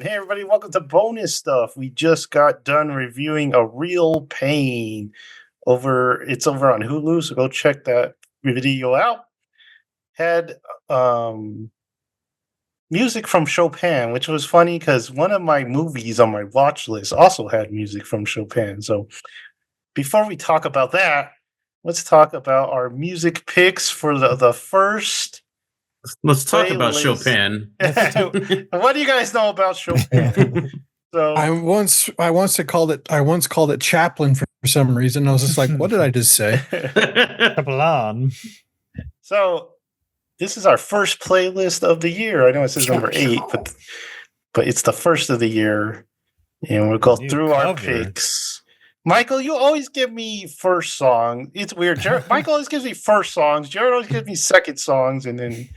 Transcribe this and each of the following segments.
Hey everybody, welcome to bonus stuff. We just got done reviewing A Real Pain. It's over on Hulu, so go check that video out. Had um music from Chopin, which was funny because one of my movies on my watch list also had music from Chopin. So before we talk about that, let's talk about our music picks for the first Let's talk about playlist. Chopin. What do you guys know about Chopin? So I once called it Chaplin for some reason. I was just like, what did I just say? Chaplin. So this is our first playlist of the year. I know it says number 8, but it's the first of the year, and we'll go New through our cover. picks. Michael, you always give me first song. It's weird. Michael always gives me first songs. Jared always gives me second songs, and then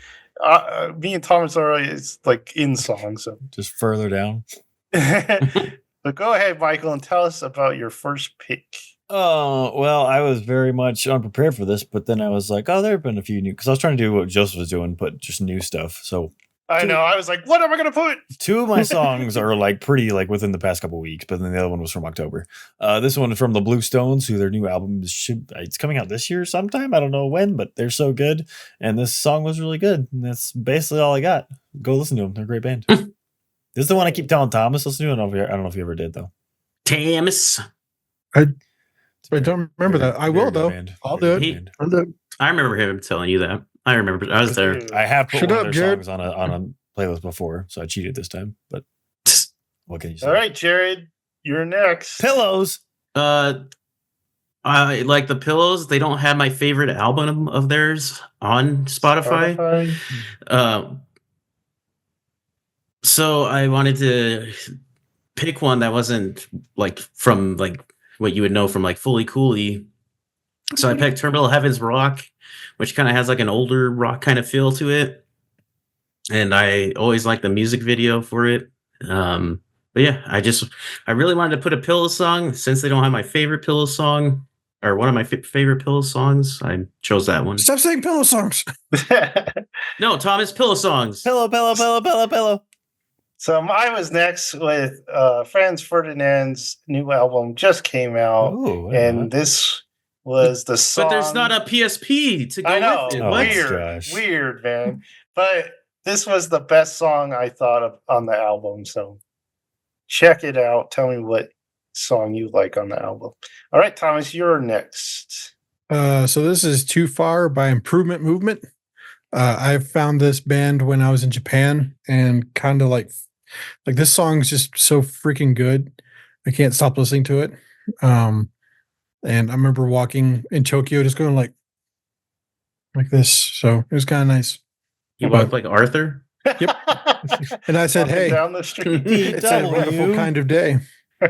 me and Thomas are always like in songs. So. Just further down. But go ahead, Michael, and tell us about your first pick. Oh, well, I was very much unprepared for this, but then I was like, oh, there have been a few new, because I was trying to do what Joseph was doing, put just new stuff. So I know. I was like, what am I going to put? 2 of my songs are like pretty like within the past couple weeks, but then the other one was from October. This one is from the Blue Stones, who their new album it's coming out this year sometime. I don't know when, but they're so good. And this song was really good. And that's basically all I got. Go listen to them. They're a great band. This is the one I keep telling Thomas listen to. I don't know if you ever did though. Thomas. I don't remember that. I will though. I'll do it. I remember him telling you that. I remember. I was there. I have put Shut one up, of their Jared. songs on a playlist before, so I cheated this time. But what can you say? All right, Jared, you're next. Pillows. I like the Pillows. They don't have my favorite album of theirs on Spotify. So I wanted to pick one that wasn't like from like what you would know from like Fully Cooley. So I picked Terminal Heaven's Rock, which kind of has like an older rock kind of feel to it. And I always like the music video for it. But yeah, I really wanted to put a Pillow song since they don't have my favorite Pillow song or one of my favorite Pillow songs. I chose that one. Stop saying Pillow songs. No, Thomas, Pillow songs. Pillow. So I was next with Franz Ferdinand's new album just came out, Ooh, and this was the song. But there's not a PSP to go I know, with it. Oh, What? weird, man. But this was the best song I thought of on the album. So check it out. Tell me what song you like on the album. All right, Thomas, you're next. So this is Too Far by Improvement Movement. I found this band when I was in Japan, and kind of like this song is just so freaking good. I can't stop listening to it. And I remember walking in Tokyo, just going like this. So it was kind of nice. You walk like Arthur? Yep. And I said, Walking "Hey, down the street. it's a wonderful kind of day." All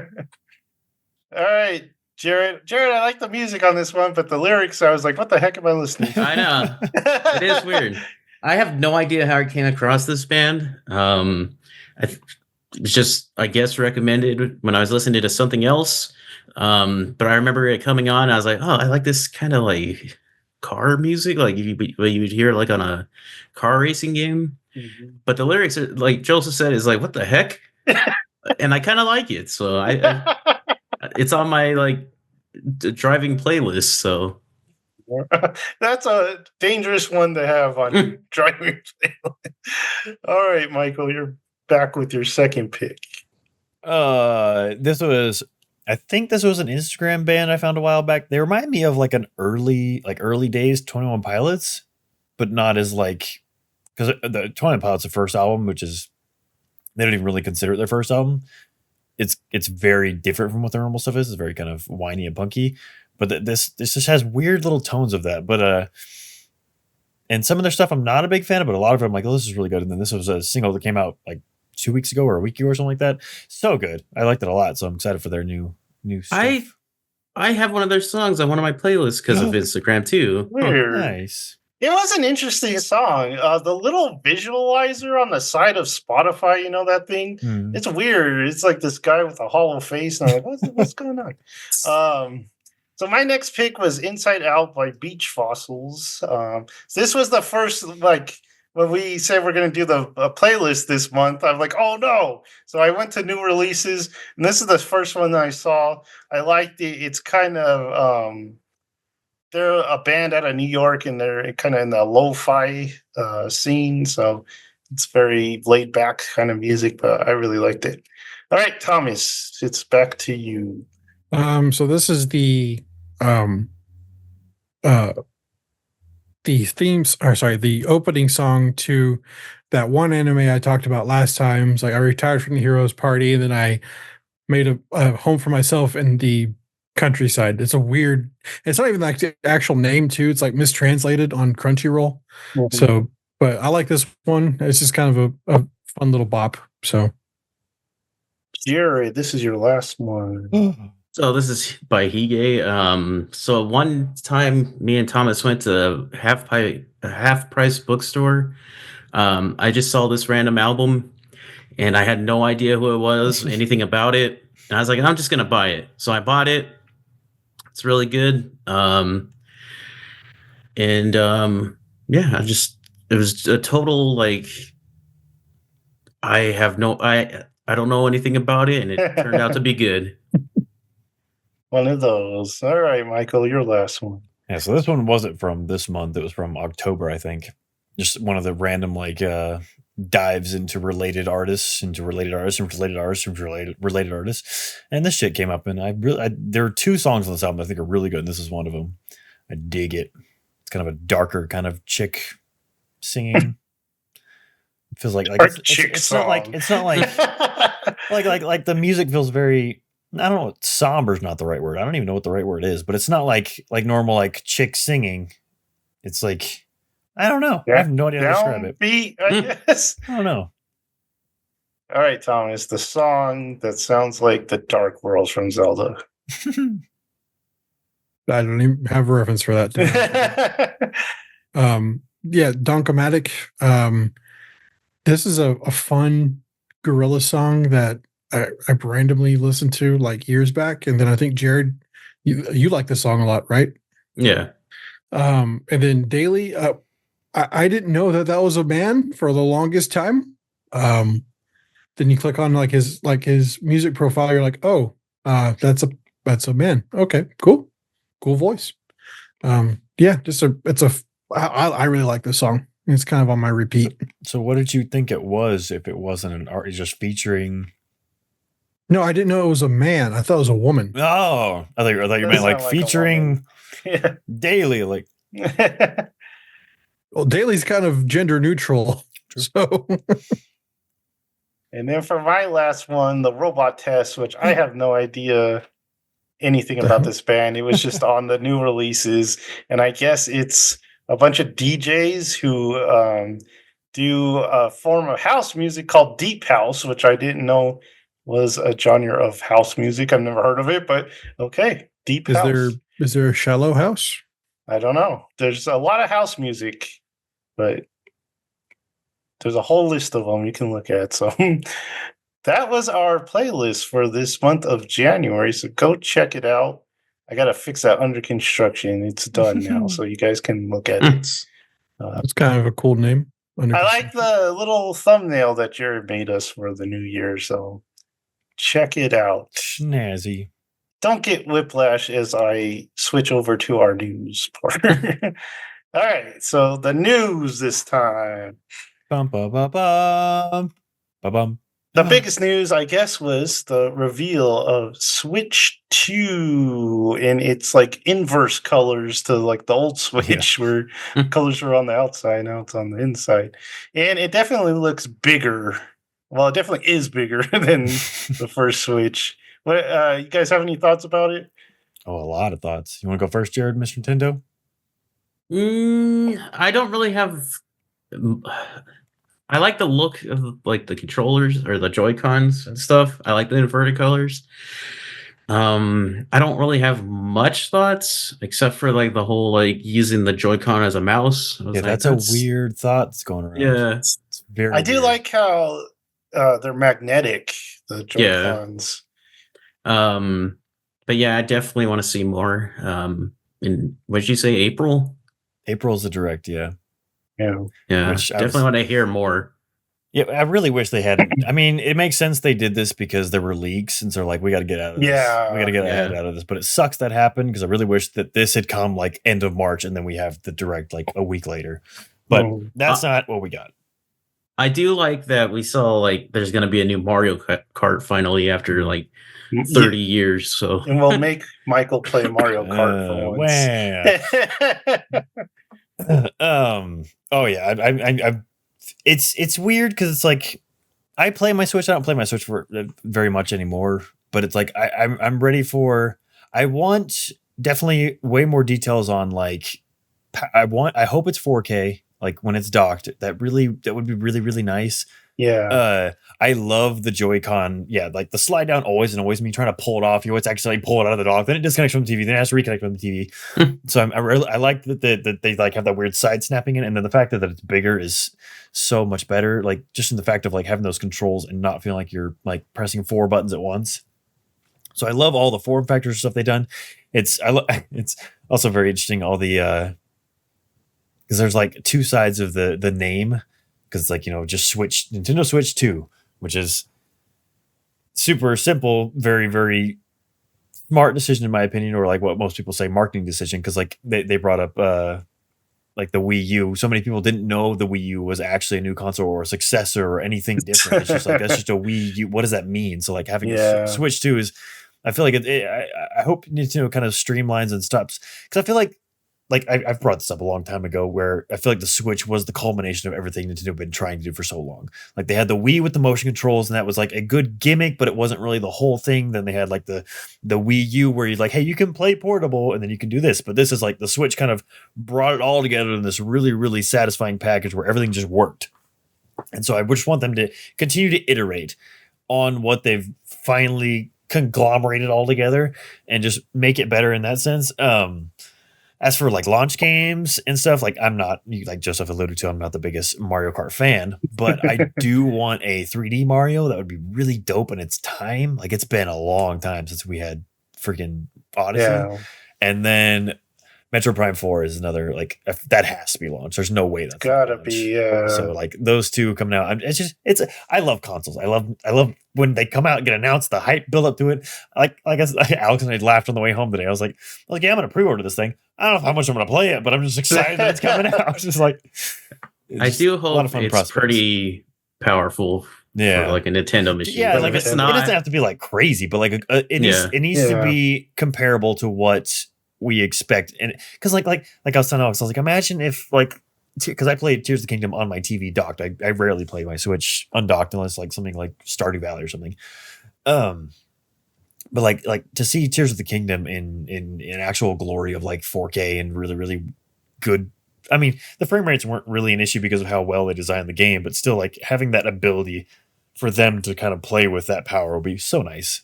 right, Jared, I like the music on this one, but the lyrics, I was like, what the heck am I listening to? I know. It is weird. I have no idea how I came across this band. It was just, I guess, recommended when I was listening to something else. But I remember it coming on. I was like, oh, I like this kind of like car music, like you would hear like on a car racing game. Mm-hmm. But the lyrics are like Joseph said, is like, what the heck? And I kind of like it. So I it's on my like driving playlist. So That's a dangerous one to have on your driving playlist. All right, Michael, you're back with your second pick. I think this was an Instagram band I found a while back. They remind me of like an early days 21 Pilots, but not as like, because the 21 Pilots, the first album, which is they don't even really consider it their first album. It's very different from what their normal stuff is. It's very kind of whiny and punky, but this just has weird little tones of that. But and some of their stuff I'm not a big fan of, but a lot of it I'm like, oh, this is really good. And then this was a single that came out like 2 weeks ago or a week ago or something like that. So good. I liked it a lot. So I'm excited for their new stuff. I have one of their songs on one of my playlists because of Instagram too. Weird. Nice. It was an interesting song. The little visualizer on the side of Spotify, you know that thing? It's weird. It's like this guy with a hollow face. And I'm like, what's going on? So my next pick was Inside Out by Beach Fossils. This was the first like when we said we're going to do the playlist this month, I'm like, oh no! So I went to new releases, and this is the first one that I saw. I liked it. It's kind of they're a band out of New York, and they're kind of in the lo-fi scene, so it's very laid back kind of music. But I really liked it. All right, Thomas, it's back to you. So this is the the opening song to that one anime I talked about last time. It's like I retired from the heroes party, and then I made a home for myself in the countryside. It's not even like the actual name too. It's like mistranslated on Crunchyroll. So, but I like this one. It's just kind of a fun little bop. So, Jared, this is your last one. So this is by Hige. So one time, me and Thomas went to half price bookstore. I just saw this random album, and I had no idea who it was, anything about it. And I was like, I'm just gonna buy it. So I bought it. It's really good. Yeah, it was a total like I don't know anything about it, and it turned out to be good. One of those. All right, Michael, your last one. Yeah, so this one wasn't from this month. It was from October, I think. Just one of the random dives into related artists, and related artists. And this shit came up, and there are two songs on this album I think are really good, and this is one of them. I dig it. It's kind of a darker kind of chick singing. It feels like it's not like like the music feels very, I don't know, somber is not the right word. I don't even know what the right word is, but it's not like normal like chick singing. It's like, I don't know. I have no idea how to describe it. Beat, I guess. I don't know. All right, Thomas, the song that sounds like the Dark World from Zelda. I don't even have a reference for that. Yeah, Donkomatic. This is a fun gorilla song that I randomly listened to like years back, and then I think Jared, you like this song a lot, right? Yeah. And then Daily, I didn't know that was a man for the longest time. Then you click on like his music profile, you're like, oh, that's a man. Okay, cool voice. Yeah, I really like this song. It's kind of on my repeat. So what did you think it was if it wasn't an art? It's just featuring. No, I didn't know it was a man. I thought it was a woman. Oh, I thought you meant like featuring Daily. Like, well, Daily's kind of gender neutral. So, and then for my last one, the Robot Test, which I have no idea anything about this band. It was just on the new releases, and I guess it's a bunch of DJs who do a form of house music called Deep House, which I didn't know was a genre of house music. I've never heard of it, but okay, Deep House. Is there a shallow house? I don't know. There's a lot of house music, but there's a whole list of them you can look at. So that was our playlist for this month of January. So go check it out. I got to fix that under construction. It's done now, so you guys can look at it. It's kind of a cool name. I like the little thumbnail that Jared made us for the new year, so check it out. Snazzy. Don't get whiplash as I switch over to our news part. All right, so the news this time. Bum, bum, bum, bum. Bum. The biggest news, I guess, was the reveal of Switch 2 in its like inverse colors to like the old Switch, where colors were on the outside, now it's on the inside. And it definitely looks bigger. Well, it definitely is bigger than the first Switch. What, you guys have any thoughts about it? Oh, a lot of thoughts. You want to go first, Jared, Mr. Nintendo? I don't really have. I like the look of like the controllers or the Joy-Cons and stuff. I like the inverted colors. I don't really have much thoughts except for like the whole like using the Joy-Con as a mouse. Yeah, that's a weird thought that's going around. Yeah, it's very. I do weird. like how they're magnetic, the Joy-Cons. But yeah, I definitely want to see more. In what did you say, April? April's the direct, yeah. Yeah. Yeah, Which I definitely was- want to hear more. Yeah, I really wish they had. I mean, it makes sense they did this because there were leaks, and so like we got to get out of this. Yeah, We got to get ahead yeah. out of this. But it sucks that happened because I really wish that this had come like end of March, and then we have the direct like a week later. But that's not what we got. I do like that we saw like there's going to be a new Mario Kart finally after like 30 years. So And we'll make Michael play Mario Kart for once. Oh yeah, I it's weird because it's like I play my Switch. I don't play my Switch for very much anymore, but it's like I'm ready for. I want definitely way more details on like. I hope it's 4K. Like when it's docked, that would be really really nice. Yeah. I love the Joy-Con. Yeah, like the slide down always annoys me. Trying to pull it off, you always actually pull it out of the dock. Then it disconnects from the TV. Then it has to reconnect from the TV. So I like that they like have that weird side snapping in, and then the fact that it's bigger is so much better. Like just in the fact of like having those controls and not feeling like you're like pressing 4 buttons at once. So I love all the form factor stuff they've done. It's also very interesting all the because there's like 2 sides of the name. Because it's like, just Nintendo Switch 2, which is super simple, very, very smart decision, in my opinion, or like what most people say, marketing decision. Because like they brought up like the Wii U. So many people didn't know the Wii U was actually a new console or a successor or anything different. It's just like, that's just a Wii U. What does that mean? So like having a Switch 2 is, I feel like I hope Nintendo kind of streamlines and stops. Because I feel like I've brought this up a long time ago where I feel like the Switch was the culmination of everything Nintendo had been trying to do for so long. Like they had the Wii with the motion controls, and that was like a good gimmick, but it wasn't really the whole thing. Then they had like the Wii U where you're like, hey, you can play portable and then you can do this. But this is like the Switch kind of brought it all together in this really, really satisfying package where everything just worked. And so I just want them to continue to iterate on what they've finally conglomerated all together and just make it better in that sense. As for like launch games and stuff, like I'm not, like Joseph alluded to, I'm not the biggest Mario Kart fan, but I do want a 3D Mario. That would be really dope in its time. Like it's been a long time since we had freaking Odyssey. Yeah. And then Metro Prime 4 is another, like that has to be launched. There's no way that's Gotta be, So like those two coming out. I love consoles. I love when they come out and get announced, the hype build up to it. Like I guess Alex and I laughed on the way home today. I was like, yeah, I'm gonna pre-order this thing. I don't know how much I'm gonna play it, but I'm just excited that it's coming out. I was just like, I do hope a lot of fun it's prospects. pretty powerful. Yeah, for like a Nintendo machine. Yeah, But like if it's it not, doesn't have to be like crazy, but like it needs to be comparable to what we expect. And because like I was telling Alex, I was like, imagine if like, because I played Tears of the Kingdom on my TV docked. I rarely play my Switch undocked unless like something like Stardew Valley or something. But like to see Tears of the Kingdom in actual glory of like 4K and really, really good. I mean, the frame rates weren't really an issue because of how well they designed the game, but still like having that ability for them to kind of play with that power will be so nice.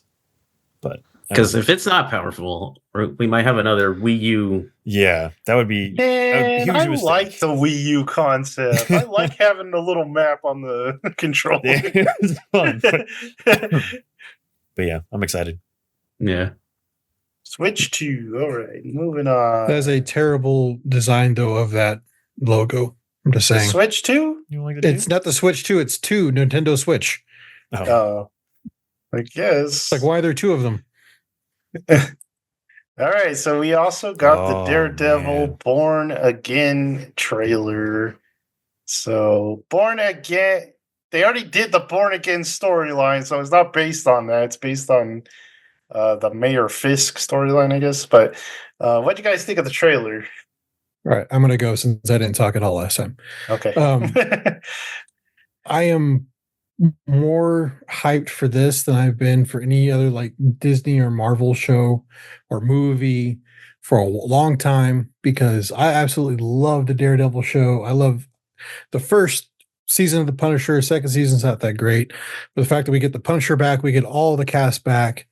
But because if it's not powerful, we might have another Wii U. Yeah, that would be a huge I mistake. like the Wii U concept. I like having the little map on the controller. It's fun. But yeah, I'm excited. Yeah. Switch 2. All right, moving on. That's a terrible design, though, of that logo. I'm just The saying. Switch 2? You like the It's not the Switch 2, it's 2 Nintendo Switch. Oh, I guess. It's like, why are there 2 of them? All right, so we also got Oh, the Daredevil man. Born Again trailer. So, Born Again, they already did the Born Again storyline, so it's not based on that. It's based on the Mayor Fisk storyline, I guess. But what do you guys think of the trailer? All right, I'm going to go since I didn't talk at all last time. Okay. I am more hyped for this than I've been for any other like Disney or Marvel show or movie for a long time, because I absolutely love the Daredevil show. I love the first season of the Punisher. Second season's not that great, but the fact that we get the Punisher back, we get all the cast back,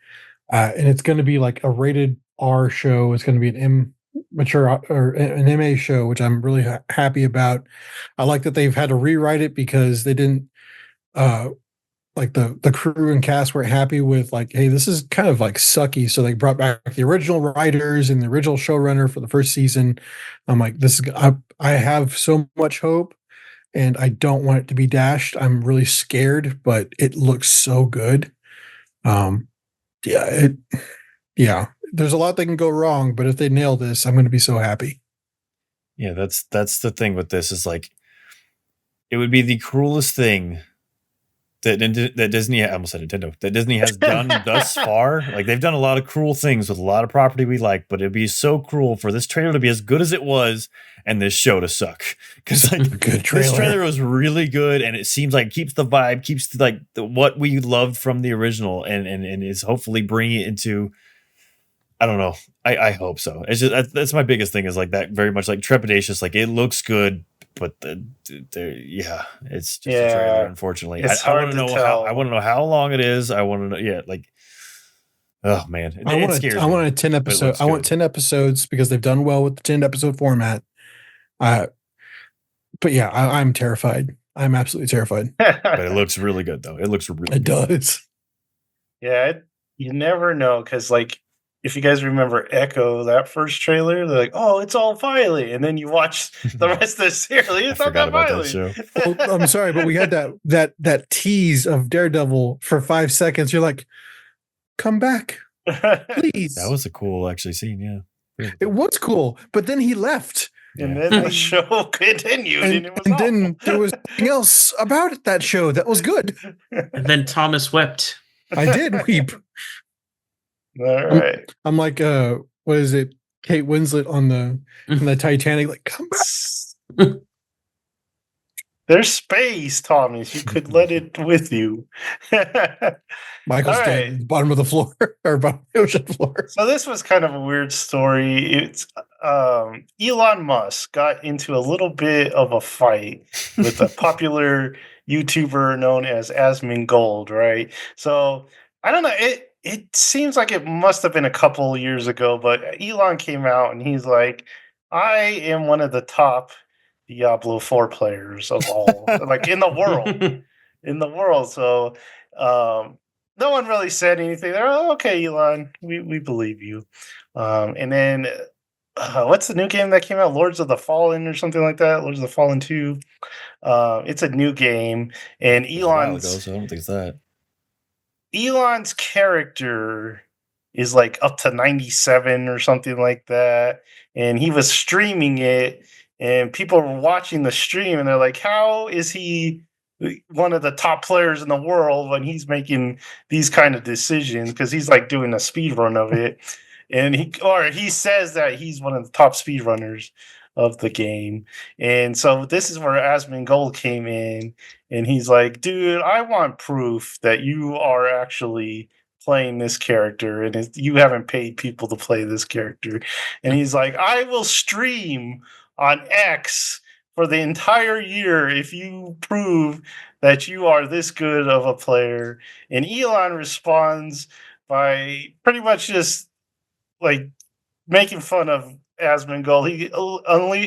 and it's going to be like a rated R show. It's going to be an mature or an MA show, which I'm really happy about. I like that they've had to rewrite it because they didn't like the crew and cast weren't happy with like, hey, this is kind of like sucky. So they brought back the original writers and the original showrunner for the first season. I'm like, I have so much hope, and I don't want it to be dashed. I'm really scared, but it looks so good. Um, yeah, yeah. There's a lot that can go wrong, but if they nail this, I'm going to be so happy. Yeah, that's the thing with this is like, it would be the cruelest thing that Disney, I almost said Nintendo, that Disney has done thus far. Like, they've done a lot of cruel things with a lot of property we like, but it'd be so cruel for this trailer to be as good as it was and this show to suck. Because like Good this trailer trailer. was really good, and it seems like keeps the vibe, keeps what we loved from the original, and is hopefully bringing it into. I don't know. I hope so. It's just that's my biggest thing is like that. Very much like trepidatious. Like, it looks good, but yeah, it's just a trailer. Yeah, Unfortunately, it's I want hard to to know tell. I want to know how long it is. I want to know. Yeah, like, oh man, I it want scares a, I me, want a 10 but it episode. looks I want good. 10 episodes because they've done well with the 10 episode format. But yeah, I'm terrified. I'm absolutely terrified. But it looks really good though. It looks really It good. does. Yeah, you never know because, like, if you guys remember Echo, that first trailer, they're like, "Oh, it's all violent," and then you watch the rest of the series, I it's not forgot that about that violent. show. Well, I'm sorry, but we had that tease of Daredevil for 5 seconds. You're like, come back, please. That was a cool actually scene. Yeah, It was cool, but then he left, And Yeah. then the show continued, and, and, it was and awful. then there was nothing else about that show that was good. And then Thomas wept. I did weep. All right. I'm like, what is it? Kate Winslet on the Titanic, like, come back. There's space, Thomas. You could let it with you. Michael's All dead right. at the bottom of the floor or bottom of the ocean floor. So this was kind of a weird story. It's Elon Musk got into a little bit of a fight with a popular YouTuber known as Asmongold, right? So I don't know. It seems like it must have been a couple years ago, but Elon came out and he's like, "I am one of the top Diablo 4 players of all, like in the world." In the world. So no one really said anything. They're okay, Elon, we believe you. And then what's the new game that came out? Lords of the Fallen or something like that. Lords of the Fallen 2. It's a new game, and It was a while ago, Elon's so I don't think it's that. Elon's character is like up to 97 or something like that. And he was streaming it, and people were watching the stream, and they're like, how is he one of the top players in the world when he's making these kind of decisions? Because he's like doing a speed run of it. And he says that he's one of the top speedrunners of the game. And so this is where Asmongold came in, and he's like, dude, I want proof that you are actually playing this character, and you haven't paid people to play this character. And he's like, I will stream on X for the entire year if you prove that you are this good of a player. And Elon responds by pretty much just like making fun of Asmongold.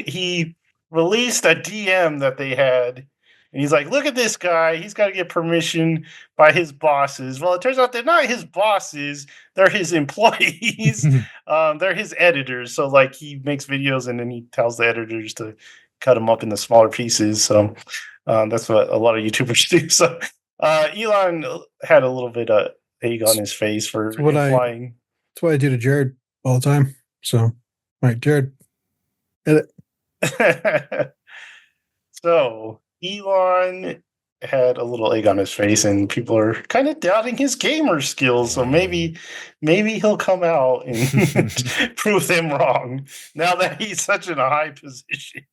He released a DM that they had, and he's like, "Look at this guy. He's got to get permission by his bosses." Well, it turns out they're not his bosses; they're his employees. They're his editors. So, like, he makes videos, and then he tells the editors to cut them up into smaller pieces. So that's what a lot of YouTubers do. So Elon had a little bit of egg on his face for That's what implying. That's what I do to Jared all the time. So, all right, Jared, edit. So Elon had a little egg on his face, and people are kind of doubting his gamer skills. So maybe he'll come out and prove them wrong now that he's such in a high position.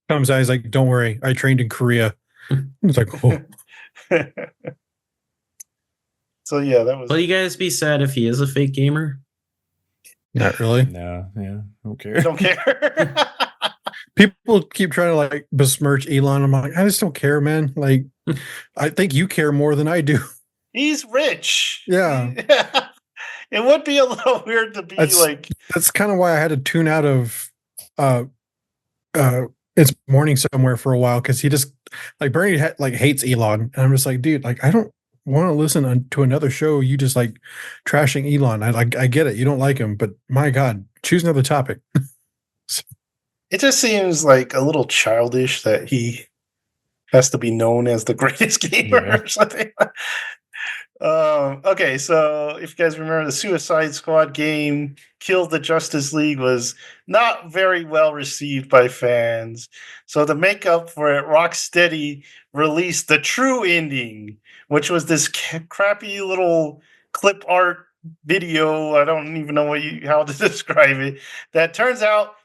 Comes out, he's like, "Don't worry, I trained in Korea." It's like, oh, So yeah, that was. Will you guys be sad if he is a fake gamer? not really. No, yeah, don't care. Don't care. People keep trying to like besmirch Elon. I'm like, I just don't care, man. Like, I think you care more than I do. He's rich. Yeah. It would be a little weird to be That's- like. That's kind of why I had to tune out of It's Morning Somewhere for a while, because he just like Bernie hates Elon, and I'm just like, dude, like I don't want to listen to another show you just like trashing Elon. I get it, you don't like him, but my God, choose another topic. it just seems like a little childish that he has to be known as the greatest gamer Yeah. or something. Okay, so if you guys remember, the Suicide Squad game Kill the Justice League was not very well received by fans. So to make up for it, Rocksteady released the true ending, which was this crappy little clip art video. I don't even know how to describe it. That turns out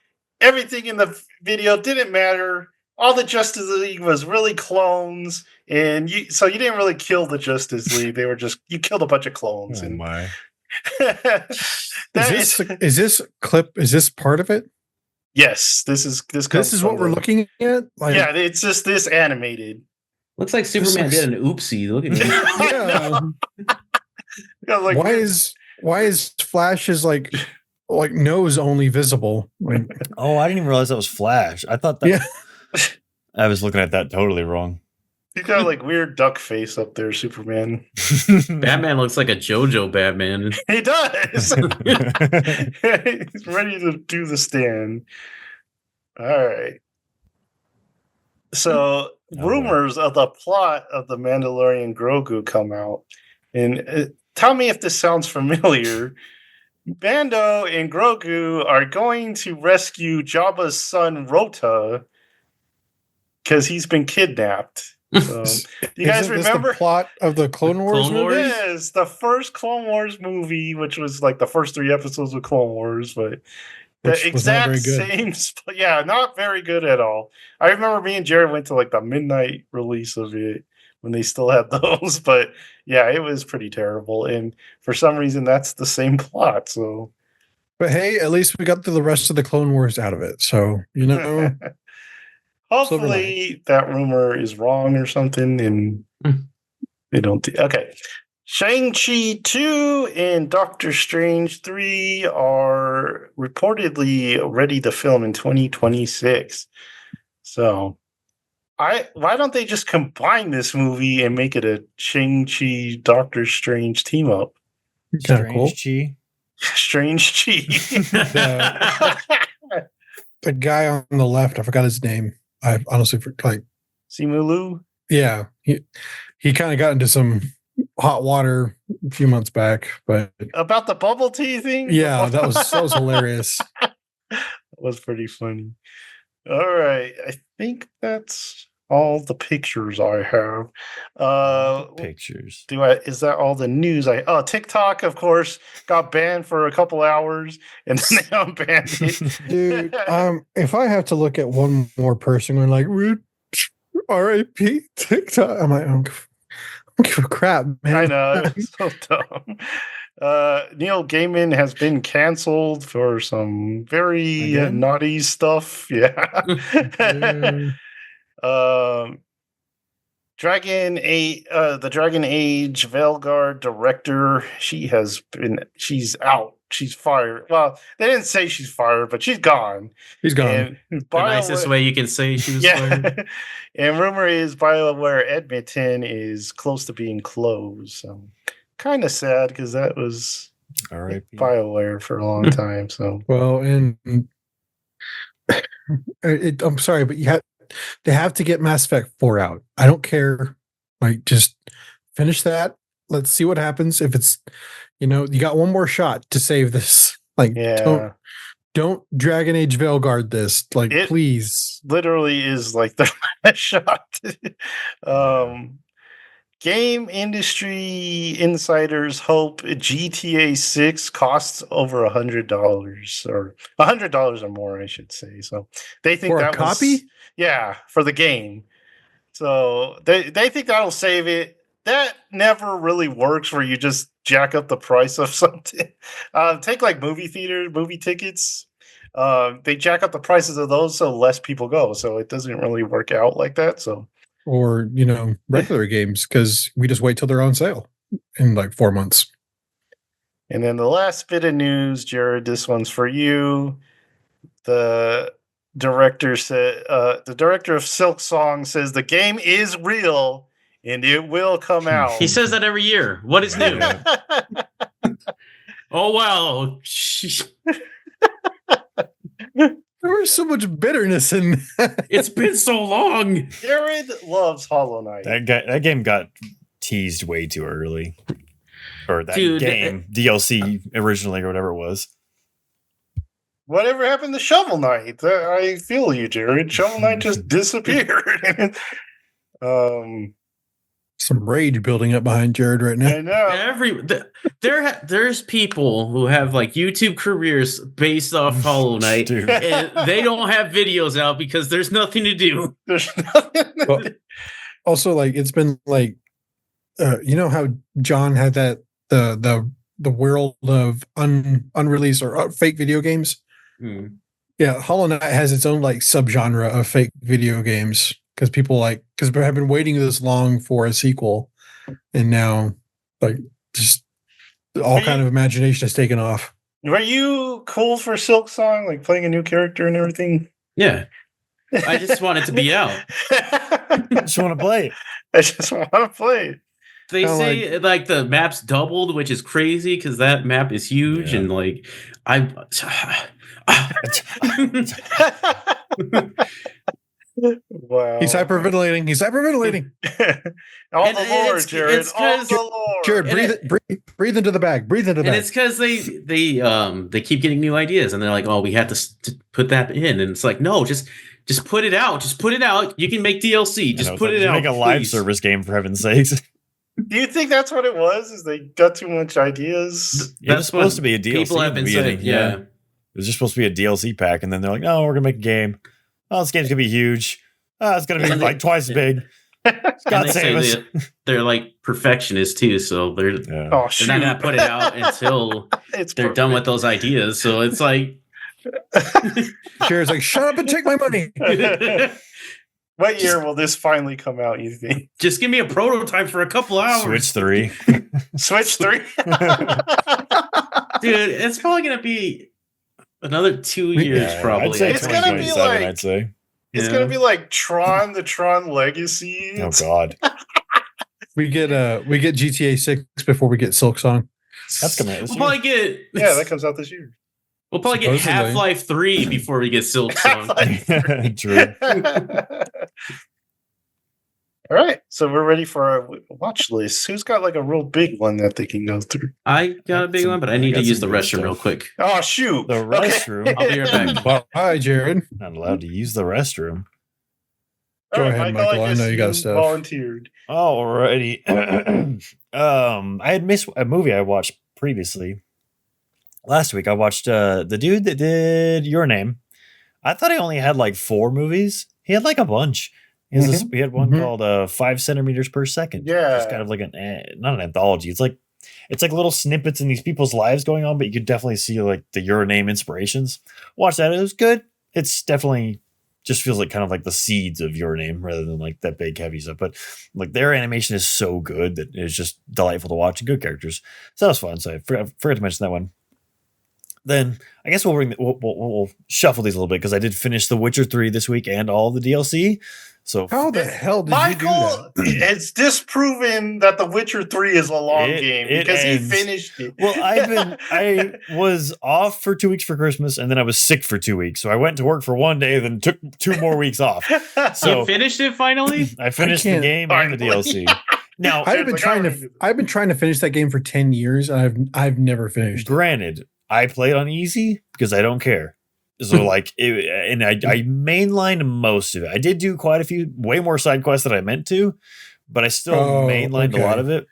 everything in the video didn't matter. All the Justice League was really clones, and you didn't really kill the Justice League. They were just you killed a bunch of clones. Oh And my. Is this clip? Is this part of it? yes, this This is what we're looking at. Like, Yeah, it's just this animated. Looks like Superman looks- did an oopsie. Look at me. yeah. Yeah, like, why is Flash's like nose only visible? Like, Oh, I didn't even realize that was Flash. I thought that. Yeah. I was looking at that totally wrong. you got like weird duck face up there, Superman. Batman looks like a JoJo Batman. He does. He's ready to do the stand. All right. So boy. rumors of the plot of the Mandalorian Grogu come out, and tell me if this sounds familiar. Mando and Grogu are going to rescue Jabba's son Rota because he's been kidnapped. So, do you guys isn't this remember? the plot of the Clone Wars Clone Wars? movie? Yes, the first Clone Wars movie, which was like the first 3 episodes of Clone Wars, but Which the was not exact very good. same. Yeah, not very good at all. I remember me and Jared went to like the midnight release of it when they still had those, but yeah, it was pretty terrible. And for some reason, that's the same plot. So But hey, at least we got through the rest of the Clone Wars out of it. So, you know, hopefully that rumor is wrong or something, and they don't. Okay. Shang-Chi 2 and Doctor Strange 3 are reportedly ready to film in 2026. So, why don't they just combine this movie and make it a Shang-Chi Doctor Strange team up? kind of cool. Strange Chi. Strange Chi. The guy on the left, I forgot his name. I honestly like, Simu yeah, he kind of got into some hot water a few months back, but about the bubble tea thing? yeah, that was hilarious. That was pretty funny. All right. I think that's all the pictures I have. Pictures. Is that all the news TikTok, of course, got banned for a couple hours and then they unbanned it. Dude, if I have to look at one more person going like R.I.P. TikTok, I'm like, I don't give a crap, man. I know, it's so dumb. Neil Gaiman has been canceled for some very Again? naughty stuff. Yeah. Yeah. The Dragon Age Veilguard director, she's out. She's fired. Well, they didn't say she's fired, but she's gone. He's gone. And The nicest way you can say she was fired. And rumor is BioWare Edmonton is close to being closed. So kind of sad because that was All right. BioWare for a long time. So Well, and I'm sorry, but they have to get Mass Effect 4 out. I don't care. Like, just finish that. Let's see what happens. If it's, you got one more shot to save this. Like, yeah. don't Dragon Age Veilguard this. Like, It- please. Literally is like the last shot. Game industry insiders hope GTA 6 costs over $100 or $100 or more, I should say. So they think For a that copy? yeah, for the game. So they think that'll save it. That never really works where you just jack up the price of something. Take like movie tickets. They jack up the prices of those so less people go. So it doesn't really work out like that. So Or, regular games, because we just wait till they're on sale in like 4 months. and then the last bit of news, Jared, this one's for you. The director of Silk Song says the game is real and it will come out. He says that every year. What is new? Oh wow. There was so much bitterness in that. It's been so long. Jared loves Hollow Knight. That game got teased way too early. Or that Dude, game, DLC originally, or whatever it was. Whatever happened to Shovel Knight? I feel you, Jared. Shovel Knight just disappeared. Some rage building up behind Jared right now. I know. There's people who have like YouTube careers based off Hollow Knight, Dude. and they don't have videos out because there's nothing to do. There's nothing. Well, also, like it's been like, you know how John had that the world of unreleased or fake video games. Yeah, Hollow Knight has its own like subgenre of fake video games because we have been waiting this long for a sequel, and now like just all kind of imagination has taken off. Were you cool for Silk Song, like playing a new character and everything? Yeah, I just want it to be out. Just want to play it. I just want to play it. They Kinda say like the map's doubled, which is crazy because that map is huge, Yeah. and like Wow. He's hyperventilating. He's hyperventilating. All And the lore, it's Jared. All 'cause- the lore. Jared, And breathe into the bag. Breathe into the And bag. it's because they keep getting new ideas, and they're like, "Oh, we have to put that in," and it's like, "No, just put it out. Just put it out. You can make DLC. Just put it out. Make a live please." service game for heaven's sakes. Do you think that's what it was? Is they got too much ideas? It was supposed to be a DLC. People have in the been beginning, saying, yeah. It was just supposed to be a DLC pack, and then they're like, "No, we're gonna make a game. Oh, this game's gonna be huge. Oh, it's gonna be And like twice as big. And God they save us." say they're like perfectionists too, so they're Yeah. Oh, they're shoot. not gonna put it out until It's they're done with those ideas. So it's like, Jared's like, shut up and take my money. What year will this finally come out, you think? just give me a prototype for a couple hours, Switch 3. Switch 3? dude. It's probably gonna be another 2 years, Yeah, probably. I'd say It's gonna be 2027, like- I'd say. It's Yeah. going to be like Tron, the Tron Legacy. Oh God, We get GTA 6 before we get Silk Song. that's coming out this We'll year. probably get Yeah, that comes out this year. we'll probably get Supposedly. Half-Life 3 before we get Silk Song. True. All right, so we're ready for our watch list. Who's got like a real big one that they can go through? I got a big one, but I need I to got use the some good restroom real stuff. quick. Oh shoot! The restroom? I'll be right back. Well, hi, Jared. Not allowed to use the restroom. Go ahead, Michael. I guess know you got stuff. Volunteered. Alrighty. I had missed a movie I watched previously. Last week I watched the dude that did Your Name. I thought he only had like 4 movies. He had like a bunch. He had one Mhm. called 5 centimeters per second. Yeah. It's kind of like not an anthology. It's like little snippets in these people's lives going on, but you could definitely see like the Your Name inspirations. Watch that. It was good. It's definitely just feels like kind of like the seeds of Your Name rather than like that big heavy stuff. But like their animation is so good that it's just delightful to watch and good characters. So that was fun. So I forgot to mention that one. Then I guess we'll shuffle these a little bit because I did finish The Witcher 3 this week and all the DLC. So How the hell did you do Michael that? has disproven that The Witcher 3 is a long It- game it because ends. he finished it. well, I was off for 2 weeks for Christmas and then I was sick for 2 weeks. So I went to work for 1 day, then took 2 more weeks off. So You finished it finally? I finished the can't- game and the DLC. Now, I've been like, trying I to. already- I've been trying to finish that game for 10 years, and I've never finished. granted, I played on easy because I don't care. So like, and I mainlined most of it. I did do quite a few, way more side quests than I meant to, but I still Oh, mainlined a lot okay. of it.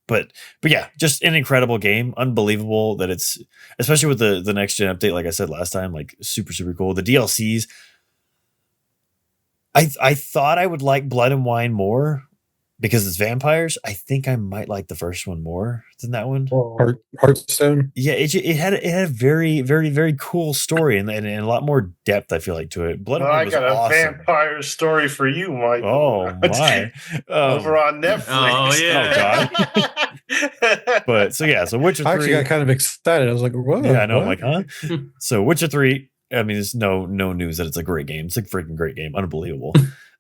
But yeah, just an incredible game. Unbelievable that it's, especially with the next gen update. Like I said last time, like super cool. The DLCs. I thought I would like Blood and Wine more because it's vampires. I think I might like the first one more than that one. Hearthstone. Yeah, it had a very, very, very cool story and a lot more depth, I feel like, to it. Blood and Well, Wine I was got a awesome. vampire story for you, Michael. Oh my. Over on Netflix. Oh, yeah. But so Witcher 3. I actually got kind of excited. I was like, "What?" yeah, I know. I'm What? like, huh? So Witcher 3, I mean, there's no news that it's a great game. It's a freaking great game. Unbelievable.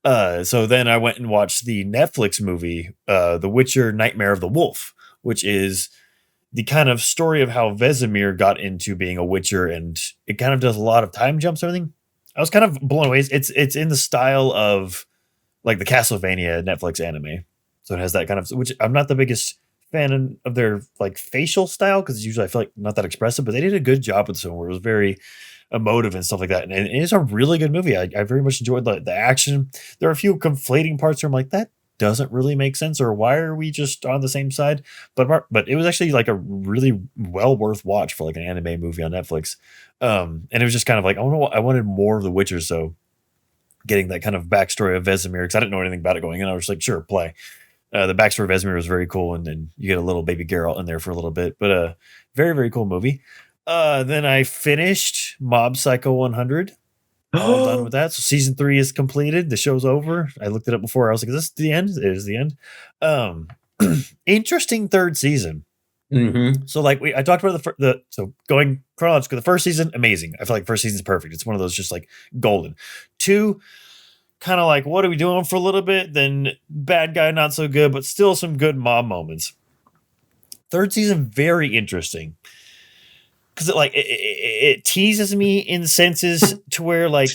So then I went and watched the Netflix movie, The Witcher Nightmare of the Wolf, which is the kind of story of how Vesemir got into being a Witcher, and it kind of does a lot of time jumps and everything. I was kind of blown away. It's in the style of like the Castlevania Netflix anime, so it has that kind of, which I'm not the biggest fan of their like facial style, because usually I feel like not that expressive, but they did a good job with this one where it was very emotive and stuff like that. And it is a really good movie. I very much enjoyed the action. There are a few conflating parts where I'm like, that doesn't really make sense, or why are we just on the same side? But it was actually like a really well worth watch for like an anime movie on Netflix. And it was just kind of like, I wanted more of The Witcher, so getting that kind of backstory of Vesemir, because I didn't know anything about it going in. I was like, sure, play. The backstory of Vesemir was very cool, and then you get a little baby Geralt in there for a little bit, but very, very cool movie. Then I finished Mob Psycho 100. All done with that. So season 3 is completed. The show's over. I looked it up before. I was like, is this the end? It is the end. Interesting third season. Mm-hmm. So like I talked about so going chronologically, the first season, amazing. I feel like first season's perfect. It's one of those just like golden. 2, kind of like, what are we doing for a little bit? Then bad guy, not so good, but still some good mob moments. Third season, very interesting. Because it teases me in senses to where like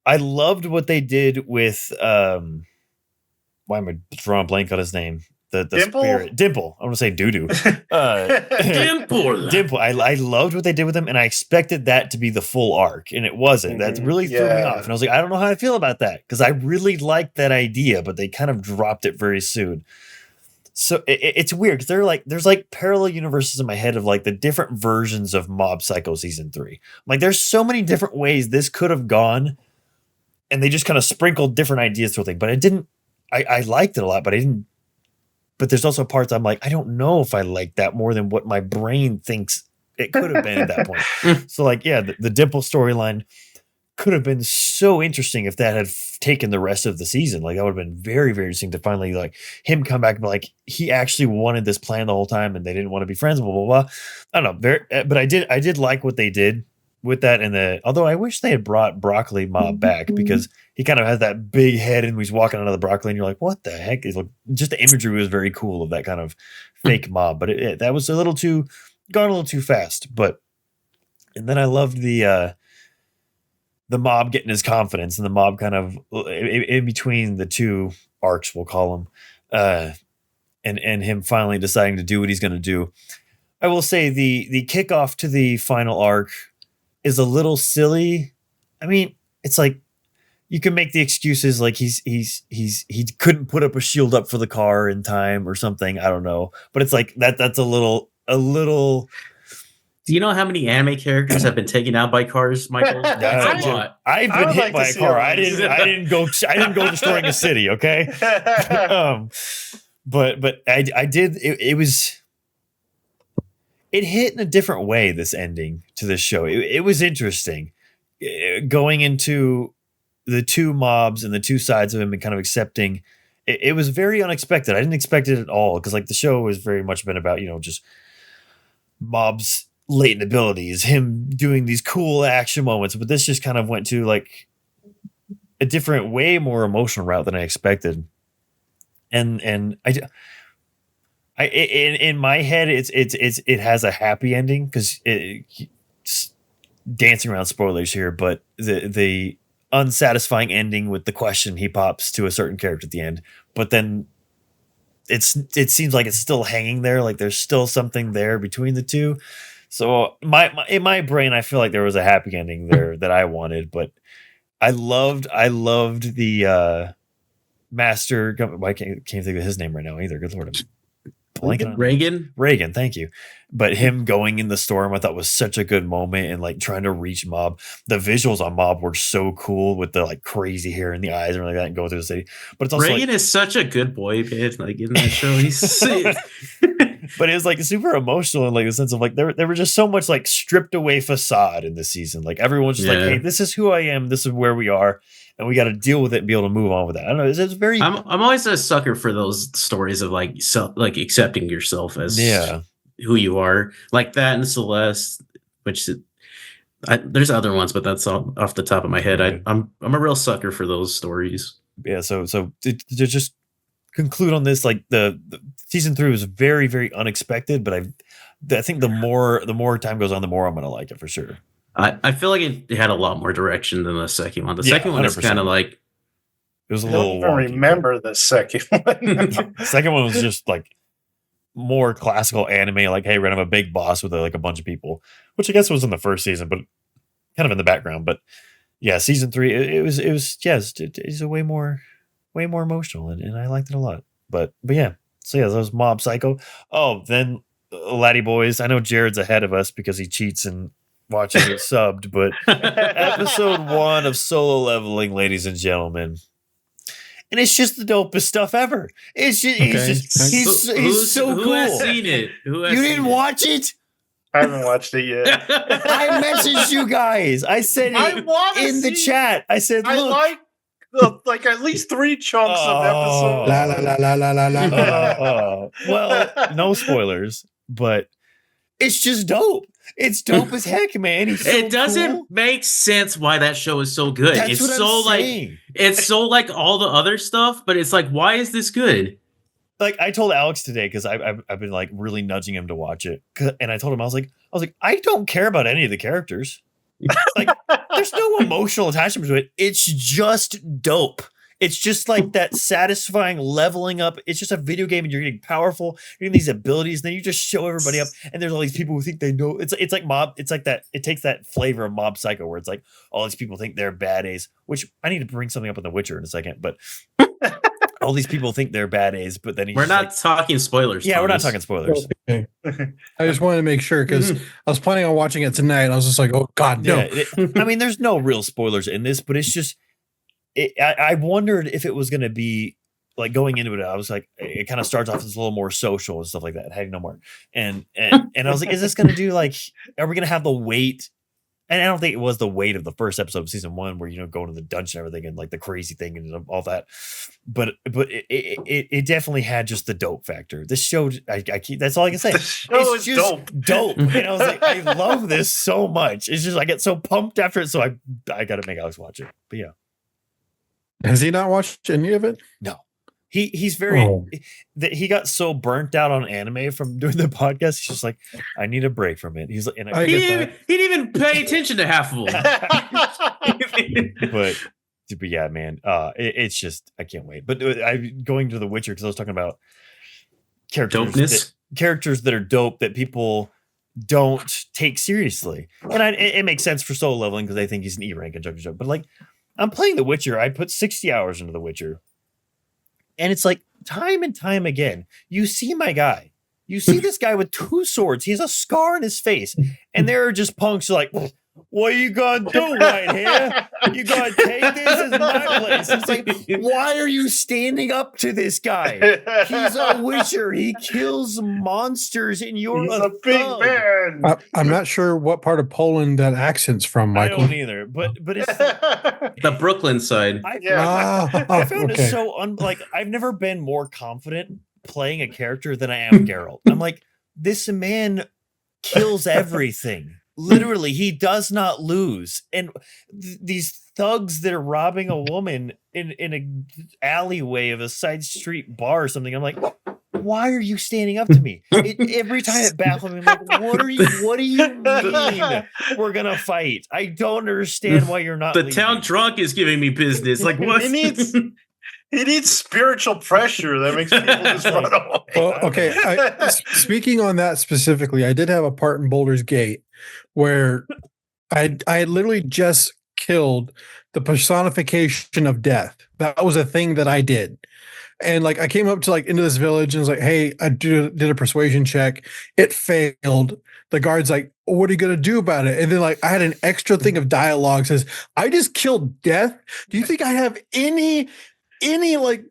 I loved what they did with why am I drawing a blank on his name? The Dimple? spirit Dimple. I want to say Doodoo. Dimple. I loved what they did with him, and I expected that to be the full arc, and it wasn't. That really threw me off, and I was like, I don't know how I feel about that, because I really liked that idea, but they kind of dropped it very soon. So it's weird, because there's like parallel universes in my head of like the different versions of Mob Psycho season 3. Like there's so many different ways this could have gone, and they just kind of sprinkled different ideas through thing. But I liked it a lot, but I didn't. But there's also parts I'm like, I don't know if I like that more than what my brain thinks it could have been at that point. So like, yeah, the Dimple storyline could have been so interesting if that had taken the rest of the season. Like that would have been very, very interesting to finally like him come back and be like, he actually wanted this plan the whole time and they didn't want to be friends, blah, blah, blah. I don't know. But I did like what they did with that. And although I wish they had brought Broccoli Mob back, because he kind of has that big head and he's walking out of the broccoli and you're like, what the heck? It's like, just the imagery was very cool of that kind of fake mob, but that was gone a little too fast. And then I loved the mob getting his confidence, and the mob kind of in between the two arcs, we'll call them, and him finally deciding to do what he's going to do. I will say the kickoff to the final arc is a little silly. I mean, it's like you can make the excuses like he couldn't put up a shield up for the car in time or something. I don't know, but it's like that's a little. Do you know how many anime characters have been taken out by cars, Michael? That's a lot. I've been hit by a car. I didn't go destroying a city. Okay. But I did. It hit in a different way, this ending to this show. It was interesting going into the two mobs and the two sides of him and kind of accepting. It was very unexpected. I didn't expect it at all, because like the show has very much been about, just mobs latent abilities, him doing these cool action moments, but this just kind of went to like a different, way more emotional route than I expected. And I in my head it has a happy ending, because dancing around spoilers here, but the unsatisfying ending with the question he pops to a certain character at the end, but then it seems like it's still hanging there, like there's still something there between the two. So in my brain, I feel like there was a happy ending there that I wanted, but I loved the master. I can't think of his name right now either. Good Lord. Reagan, thank you. But him going in the storm, I thought was such a good moment, and like trying to reach Mob. The visuals on Mob were so cool with the like crazy hair in the eyes and like that, and going through the city. But it's also Reagan is such a good boy, man. Like in that show, he's but it was like super emotional in like the sense of like there were just so much like stripped away facade in this season. Like everyone's just like, hey, this is who I am, this is where we are, and we got to deal with it and be able to move on with that. I don't know. It's very. I'm always a sucker for those stories of like accepting yourself as who you are, like that and Celeste, which there's other ones, but that's all off the top of my head. I'm a real sucker for those stories. Yeah. So they're just conclude on this. Like the season 3 was very, very unexpected, but I think the more time goes on, the more I'm gonna like it for sure. I feel like it had a lot more direction than the second one. The Yeah, second one is 100%. kind of like It was a I little. don't wonky, even remember the second one. but the second one was just like more classical anime. Like, hey, we're gonna have a big boss with like a bunch of people, which I guess was in the first season, but kind of in the background. But yeah, season 3, it was it's a way more emotional, and I liked it a lot. But yeah, so yeah, that was Mob Psycho. Oh, then Laddie Boys. I know Jared's ahead of us because he cheats and watches it subbed, but episode 1 of Solo Leveling, ladies and gentlemen. And it's just the dopest stuff ever. It's just, he's so cool. Who has seen it? Who has You seen didn't it? watch it? I haven't watched it yet. I messaged you guys. I said I it want to in the see- chat. I said, I look. like at least 3 chunks of Oh. episodes. La la la la la la la. Well, no spoilers, but it's just dope. It's dope as heck, man. He's so It doesn't cool. make sense why that show is so good. That's It's what so I'm like saying. it's so like all the other stuff, but it's like, why is this good? Like I told Alex today because I've been like really nudging him to watch it, and I told him I was like I don't care about any of the characters. Like there's no emotional attachment to it. It's just dope. It's just like that satisfying leveling up. It's just a video game, and you're getting powerful. You're getting these abilities, and then you just show everybody up. And there's all these people who think they know. It's like Mob. It's like that. It takes that flavor of Mob Psycho, where it's like all these people think they're bad A's. Which I need to bring something up in The Witcher in a second, but all these people think they're bad A's. But then We're not talking spoilers. Yeah, we're not Thomas. talking spoilers. Okay. I just wanted to make sure because I was planning on watching it tonight. And I was just like, oh God, no. Yeah, I mean, there's no real spoilers in this, but it's just. I wondered if it was going to be like going into it. I was like, it kind of starts off as a little more social and stuff like that. Having no more, and I was like, is this going to do like? Are we going to have the weight? And I don't think it was the weight of the first episode of season 1, where going to the dungeon and everything, and like the crazy thing and all that. But it definitely had just the dope factor. This show, I keep. That's all I can say. The show is just dope. And I was like, I love this so much. It's just I get so pumped after it, so I got to make Alex watch it. But yeah. Has he not watched any of it? No, he's very Oh. that he got so burnt out on anime from doing the podcast. He's just like, I need a break from it. He's like, and I He get didn't, he didn't even pay attention to half of them. but yeah, man, it's just I can't wait. But I'm going to The Witcher because I was talking about Dopeness. characters that are dope that people don't take seriously, and it makes sense for Solo Leveling because they think he's an E rank and joke. But like, I'm playing The Witcher. I put 60 hours into The Witcher. And it's like time and time again, you see my guy. You see this guy with 2 swords. He has a scar on his face. And there are just punks like, what are you going to do right here? You going to take this as my place? It's like, why are you standing up to this guy? He's a witcher. He kills monsters and you're He's a big thug. man. I'm not sure what part of Poland that accent's from, I Michael. don't either. But it's The Brooklyn side. I, Yeah. I found okay. it so I've never been more confident playing a character than I am Geralt. I'm like, this man kills everything. Literally, he does not lose. And these thugs that are robbing a woman in an alleyway of a side street bar or something, I'm like, why are you standing up to me? Every time it baffles me, I'm like, what do you mean we're gonna fight? I don't understand why you're not The leaving. town drunk is giving me business. Like what? He needs spiritual pressure that makes people just run away. Well, okay. Speaking on that specifically, I did have a part in Boulder's Gate where I had literally just killed the personification of death. That was a thing that I did. And like I came up to like into this village and was like, hey, I did a persuasion check. It failed. The guard's like, what are you gonna do about it? And then like I had an extra thing of dialogue says, I just killed death. Do you think I have any like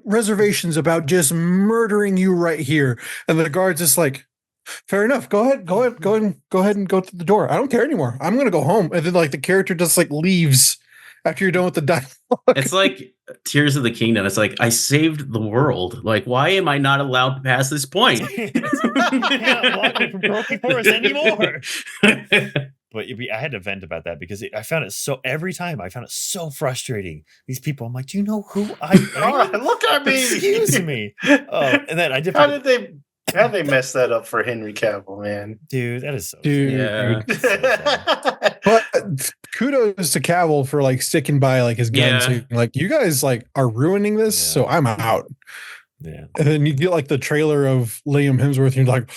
reservations about just murdering you right here? And the guard's just like, fair enough. Go ahead and go to the door. I don't care anymore. I'm gonna go home. And then like the character just like leaves after you're done with the dialogue. It's like Tears of the Kingdom. It's like I saved the world. Like, why am I not allowed to pass this point? You can't walk me from Broken Forest anymore. but I had to vent about that because I found it so every time I found it so frustrating. These people, I'm like, do you know who I Oh, am? look at me. Excuse me. And then I did. How did they mess that up for Henry Cavill, man? Dude, that is so. Dude. Yeah. So sad. But kudos to Cavill for like sticking by like his guns. Yeah. Like you guys like are ruining this, Yeah. so I'm out. Yeah. And then you get like the trailer of Liam Hemsworth, and you're like,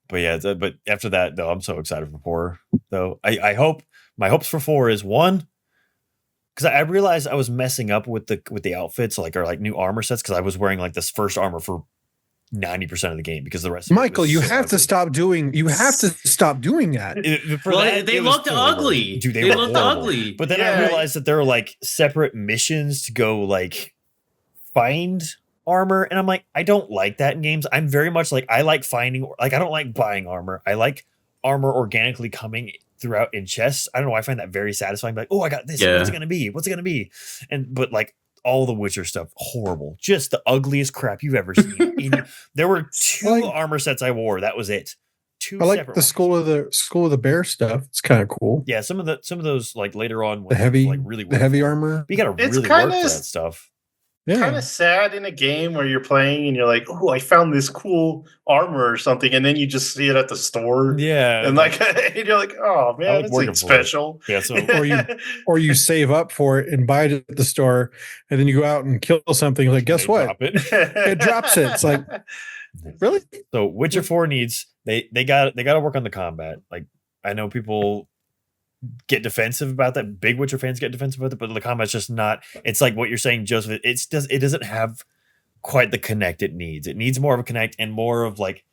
But yeah, but after that though, I'm so excited for 4. Though I hope my hopes for 4 is 1, because I realized I was messing up with the outfits, like or like new armor sets, because I was wearing like this first armor for 90% of the game because the rest. Michael, of it you was so have to ugly. stop doing. You have to stop doing that. For Well, that, they it was looked horrible. ugly. Dude, They were looked horrible. ugly. But then Yeah. I realized that there are like separate missions to go like find armor, and I'm like, I don't like that in games. I'm very much like I like finding, like I don't like buying armor. I like armor organically coming throughout in chests. I don't know. I find that very satisfying. Like, oh, I got this. Yeah. What's it gonna be? What's it gonna be? But like all the Witcher stuff, horrible. Just the ugliest crap you've ever seen. There were 2 Like- armor sets I wore. That was it. 2 I like separate the ones. School of the Bear stuff. It's kind of cool. Yeah, some of those like later on The heavy, like really the heavy work. armor. But you gotta It's really work kinda for that stuff. Yeah, Kind of sad in a game where you're playing and you're like, oh, I found this cool armor or something, and then you just see it at the store. Yeah, And like and you're like, oh man, like that's working like for it. special. yeah. So or you save up for it and buy it at the store, and then you go out and kill something. Like, guess they what? drop it. it drops it. It's like, really? So Witcher 4 needs they got to work on the combat. Like I know people get defensive about that. Big Witcher fans get defensive about it, but the combat's just not. It's like what you're saying, Joseph. It doesn't have quite the connect it needs. It needs more of a connect and more of like.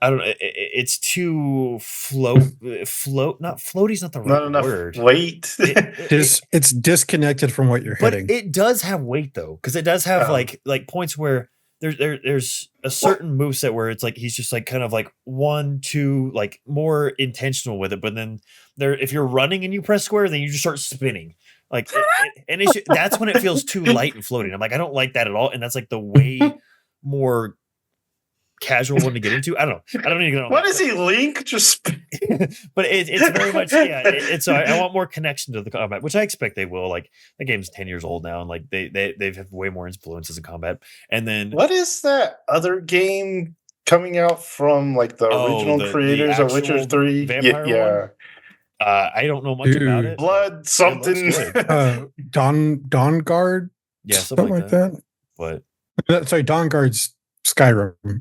I don't know. It's too float. Not floaty's not the right not enough word. weight. It's disconnected from what you're But hitting. it does have weight though, because it does have Oh. like points where there's a certain moveset where it's like he's just like kind of like 1, 2, like more intentional with it. But then if you're running and you press square, then you just start spinning. Like and that's when it feels too light and floating. I'm like, I don't like that at all. And that's like the way more casual one to get into. I don't know. I don't need to get on. What is he, Link? Just But it's very much so I want more connection to the combat, which I expect they will. Like the game's 10 years old now, and like they've had way more influences in combat. And then what is that other game coming out from like the Oh, original the creators of Witcher actual 3? vampire Yeah. I don't know much about Dude. it. Blood something. good. Dawn Guard, Yeah, something like that. But Sorry, Dawn Guard's Skyrim.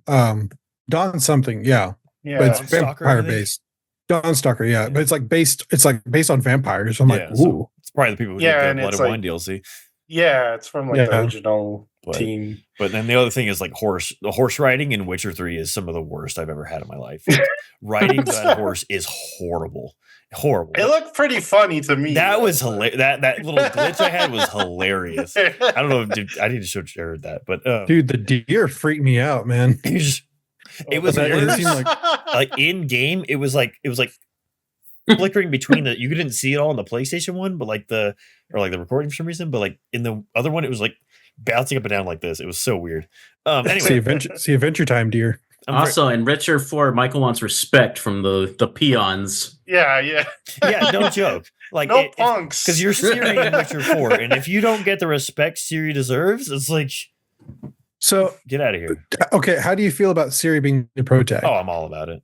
Dawn something, yeah, yeah. but it's Dawn Stalker, I vampire think? based. Dawn Stalker, yeah, but it's like based on vampires. I'm like, Yeah, so- ooh, it's probably the people who Yeah, did and the Blood it's and like- Wine DLC. Yeah, it's from like the Yeah. original But- team. But then the other thing is like the horse riding in Witcher 3 is some of the worst I've ever had in my life. Riding that horse is horrible. Horrible. It looked pretty funny to me. That though, was but- hilarious. That little glitch I had was hilarious. I don't know. Dude, I need to show Jared that, but dude, the deer freaked me out, man. it was That- it worse. seemed Like in game, it was like flickering between the. You couldn't see it all in the PlayStation one, but like the recording for some reason. But like in the other one, it was like bouncing up and down like this. It was so weird. See Anyway, Adventure Time, deer. Also, in Witcher 4, Michael wants respect from the peons. yeah. yeah, no joke. Like No punks. because you're Ciri in Witcher 4, and if you don't get the respect Ciri deserves, it's like So, get out of here. okay, how do you feel about Siri being the pro tag? Oh, I'm all about it.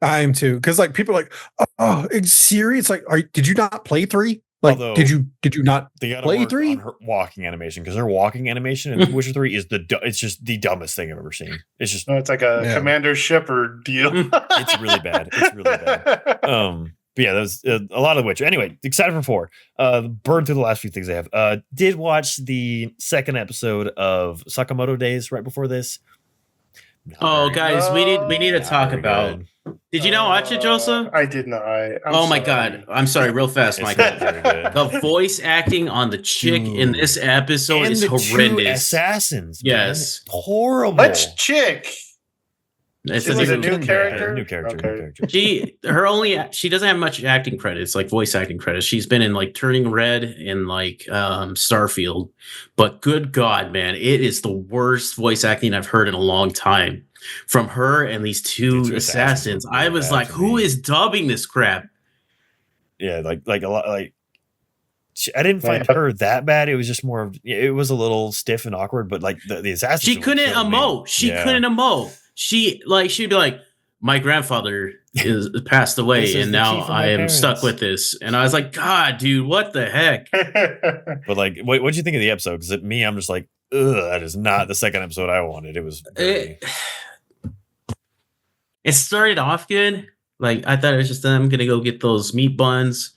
I am too, because like people are like, oh, it's Siri. It's like, did you not play 3? Like, Although- did you not? They got to Play work 3? on her walking animation because her walking animation in Witcher 3 is it's just the dumbest thing I've ever seen. It's just No, it's like a Yeah. Commander Shepard deal. it's really bad. It's really bad. But yeah, that was a lot of Witcher. Anyway, excited for 4. Burned through the last few things I have. Did watch the second episode of Sakamoto Days right before this. Not Oh, very- guys, we need to not talk very about. good. Did you not watch it, Joseph? I did not. I'm Oh my sorry. god! I'm sorry, real fast, It's Michael. not very good. The voice acting on the chick in Dude. this episode And is the two horrendous. assassons. Yes. man. Horrible. Which chick? It She doesn't was a even- new Yeah, character. New character. Okay. New character. she doesn't have much acting credits, like voice acting credits. She's been in like Turning Red and like Starfield, but good God, man, it is the worst voice acting I've heard in a long time. from her and these two two assassins assassins. were I really was bad like, to who me. is dubbing this crap? Yeah, like a lot like I didn't find Yeah. her that bad. It was just more of it was a little stiff and awkward, but like the assassins. She were couldn't killing me. emote. She Yeah. couldn't emote. She'd be like, my grandfather is passed This away, is and the now key for I my am stuck parents. with this. And I was like, God, dude, what the heck? But like, what'd you think of the episode? Because me, I'm just like, ugh, that is not the second episode I wanted. It was very... It started off good. Like I thought it was just them gonna go get those meat buns,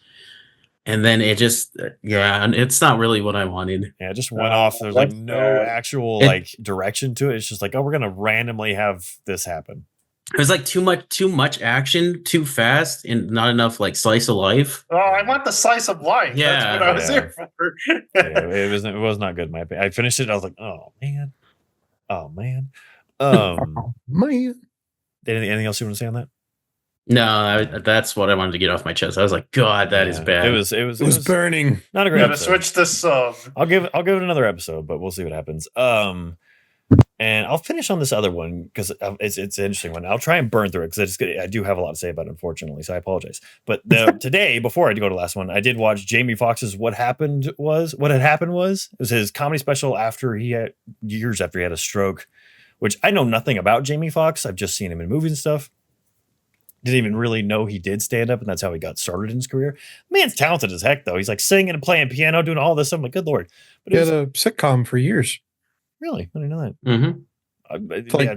and then it just and it's not really what I wanted. Yeah, it just went off. There's like that's no bad. actual It- like direction to it. It's just like, oh, we're gonna randomly have this happen. It was like too much action, too fast, and not enough like slice of life. Oh, I want the slice of life. Yeah, That's what I was yeah. here for. Yeah, it was not good in my opinion. I finished it. I was like, oh man. Man. Anything else you want to say on that? No, that's what I wanted to get off my chest. I was like, God, that is Yeah, bad. It was It was burning. not a great Gotta episode. switch the sub. I'll give it another episode, but we'll see what happens. And I'll finish on this other one because it's an interesting one. I'll try and burn through it because I do have a lot to say about it, unfortunately. So I apologize. But today, before I go to the last one, I did watch Jamie Foxx's What Had Happened Was. It was his comedy special after years after he had a stroke, which I know nothing about Jamie Foxx. I've just seen him in movies and stuff. Didn't even really know he did stand up, and that's how he got started in his career. Man's talented as heck, though. He's like singing and playing piano, doing all this. I'm like, good lord. But He it had was, a sitcom for years. really, I didn't know that. Mhm. like- Yeah,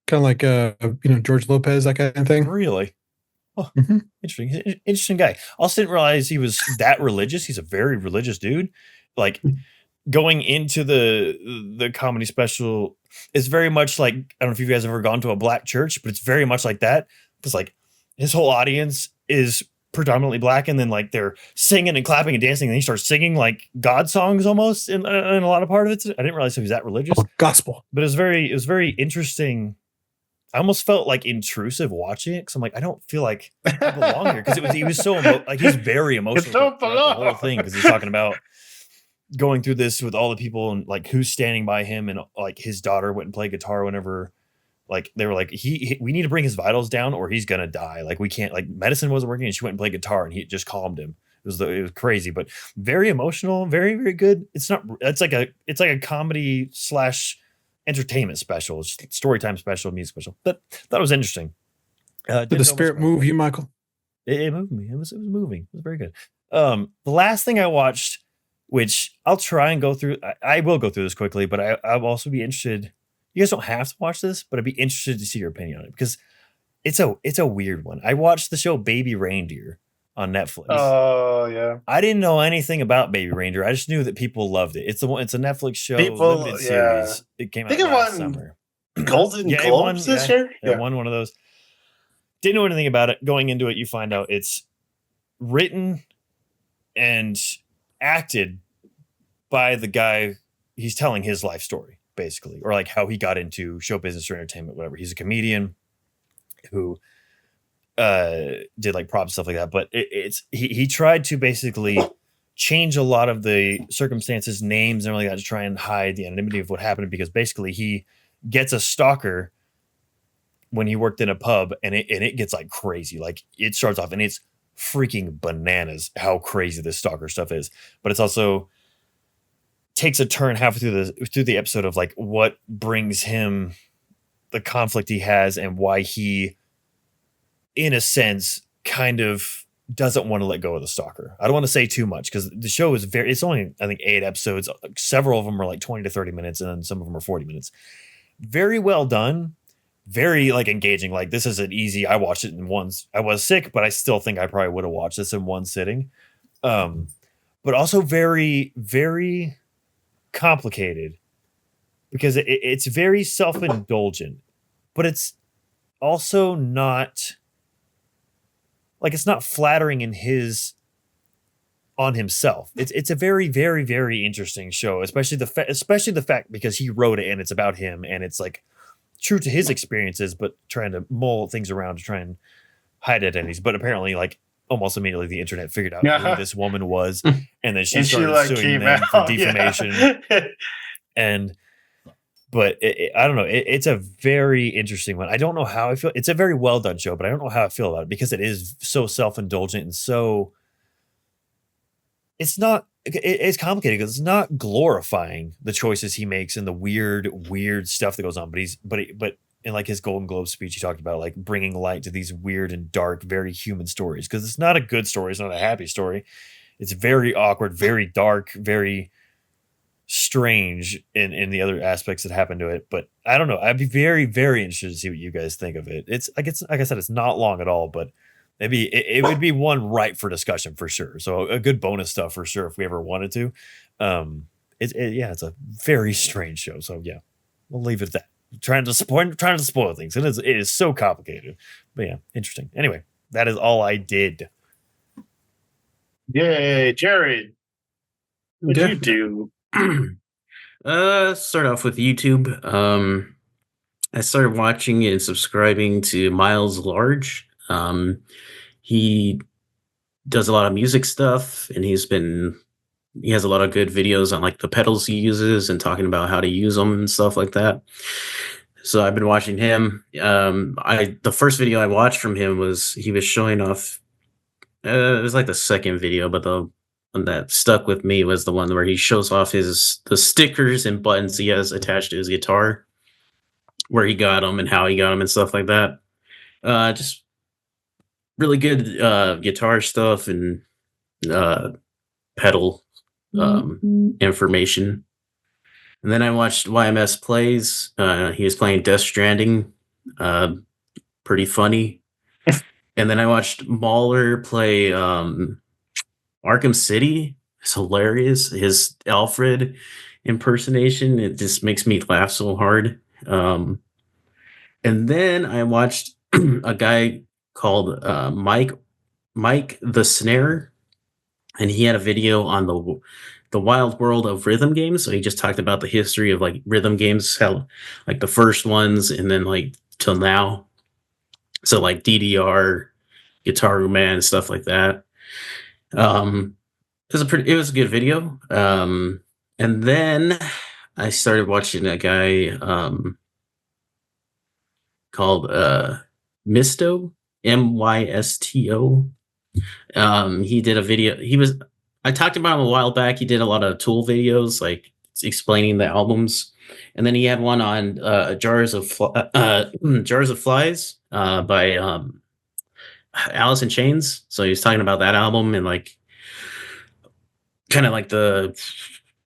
Kind of like George Lopez, that kind of thing. really. Oh, Mhm. interesting guy. Also didn't realize he was that religious. He's a very religious dude. Like going into the comedy special, it's very much like, I don't know if you guys have ever gone to a black church, but it's very much like that. Because like his whole audience is predominantly black, and then like they're singing and clapping and dancing, and he starts singing like God songs almost in a lot of part of it. I didn't realize he was that religious. Gospel. But it was very interesting. I almost felt like intrusive watching it because I'm like, I don't feel like I belong here because he was so like he's very emotional don't throughout the whole belong. thing because he's talking about going through this with all the people and like who's standing by him, and like his daughter went and played guitar whenever like they were like we need to bring his vitals down or he's gonna die. Like we can't, like medicine wasn't working, and she went and played guitar and he just calmed him. It was crazy, but very emotional, very, very good. It's like a comedy / entertainment special, it's story time special, music special. But that was interesting. Did the spirit move you, Michael? It moved me. It was moving. It was very good. The last thing I watched, which I'll try and go through, I will go through this quickly, but I'll also be interested. You guys don't have to watch this, but I'd be interested to see your opinion on it because it's a weird one. I watched the show Baby Reindeer on Netflix. Oh yeah. I didn't know anything about Baby Reindeer. I just knew that people loved it. It's a Netflix show, People- limited yeah. series. It came I out think it last won summer. Golden Yeah, it won, Globes this yeah. year. It won one of those. Didn't know anything about it. Going into it, you find out it's written and acted by the guy. He's telling his life story, basically, or like how he got into show business or entertainment, whatever. He's a comedian who did like props, stuff like that. But he tried to basically change a lot of the circumstances, names, and everything like that to try and hide the anonymity of what happened, because basically he gets a stalker when he worked in a pub, and it gets like crazy. Like it starts off and it's freaking bananas how crazy this stalker stuff is. But it's also takes a turn halfway through the episode of like what brings him the conflict he has and why he, in a sense, kind of doesn't want to let go of the stalker. I don't want to say too much because the show is it's only, I think, 8 episodes. Several of them are like 20 to 30 minutes, and then some of them are 40 minutes. Very well done. Very like engaging. Like this is an easy, I watched it in once. I was sick, but I still think I probably would have watched this in one sitting. But also very, very complicated because it's very self-indulgent, but it's also not like, it's not flattering on himself. It's a very, very, very interesting show, especially the fact because he wrote it and it's about him and it's like true to his experiences, but trying to mull things around to try and hide identities. But apparently, like almost immediately, the internet figured out who this woman was, and then she started suing them for defamation. Yeah. And but I don't know. It's a very interesting one. I don't know how I feel. It's a very well done show, but I don't know how I feel about it because it is so self indulgent and so. It's not. It's complicated because it's not glorifying the choices he makes and the weird stuff that goes on. But in like his Golden Globe speech, he talked about like bringing light to these weird and dark, very human stories because it's not a good story. It's not a happy story. It's very awkward, very dark, very strange in the other aspects that happen to it. But I don't know. I'd be very, very interested to see what you guys think of it. It's like I said, it's not long at all, but maybe it would be one ripe for discussion for sure. So a good bonus stuff for sure if we ever wanted to. It's a very strange show. So yeah, we'll leave it at that. Trying to spoil things. It is so complicated. But yeah, interesting. Anyway, that is all I did. Yay, Jared. What'd you do? Start off with YouTube. I started watching and subscribing to Miles Large. He does a lot of music stuff, and he has a lot of good videos on like the pedals he uses and talking about how to use them and stuff like that. So I've been watching him. The first video I watched from him was he was showing off. It was like the second video, but the one that stuck with me was the one where he shows off the stickers and buttons he has attached to his guitar, where he got them and how he got them and stuff like that. Just really good guitar stuff and pedal information. And then I watched YMS Plays. He was playing Death Stranding. Pretty funny. And then I watched Mauler play Arkham City. It's hilarious. His Alfred impersonation, it just makes me laugh so hard. And then I watched a guy called Mike the Snare, and he had a video on the wild world of rhythm games. So he just talked about the history of like rhythm games, how like the first ones and then like till now. So like DDR, Guitar Man, stuff like that. It was a good video. And then I started watching a guy called Mysto, Mysto. He did a video. I talked about him a while back. He did a lot of Tool videos, like explaining the albums. And then he had one on Jars of Flies by Alice in Chains. So he was talking about that album and like kind of like the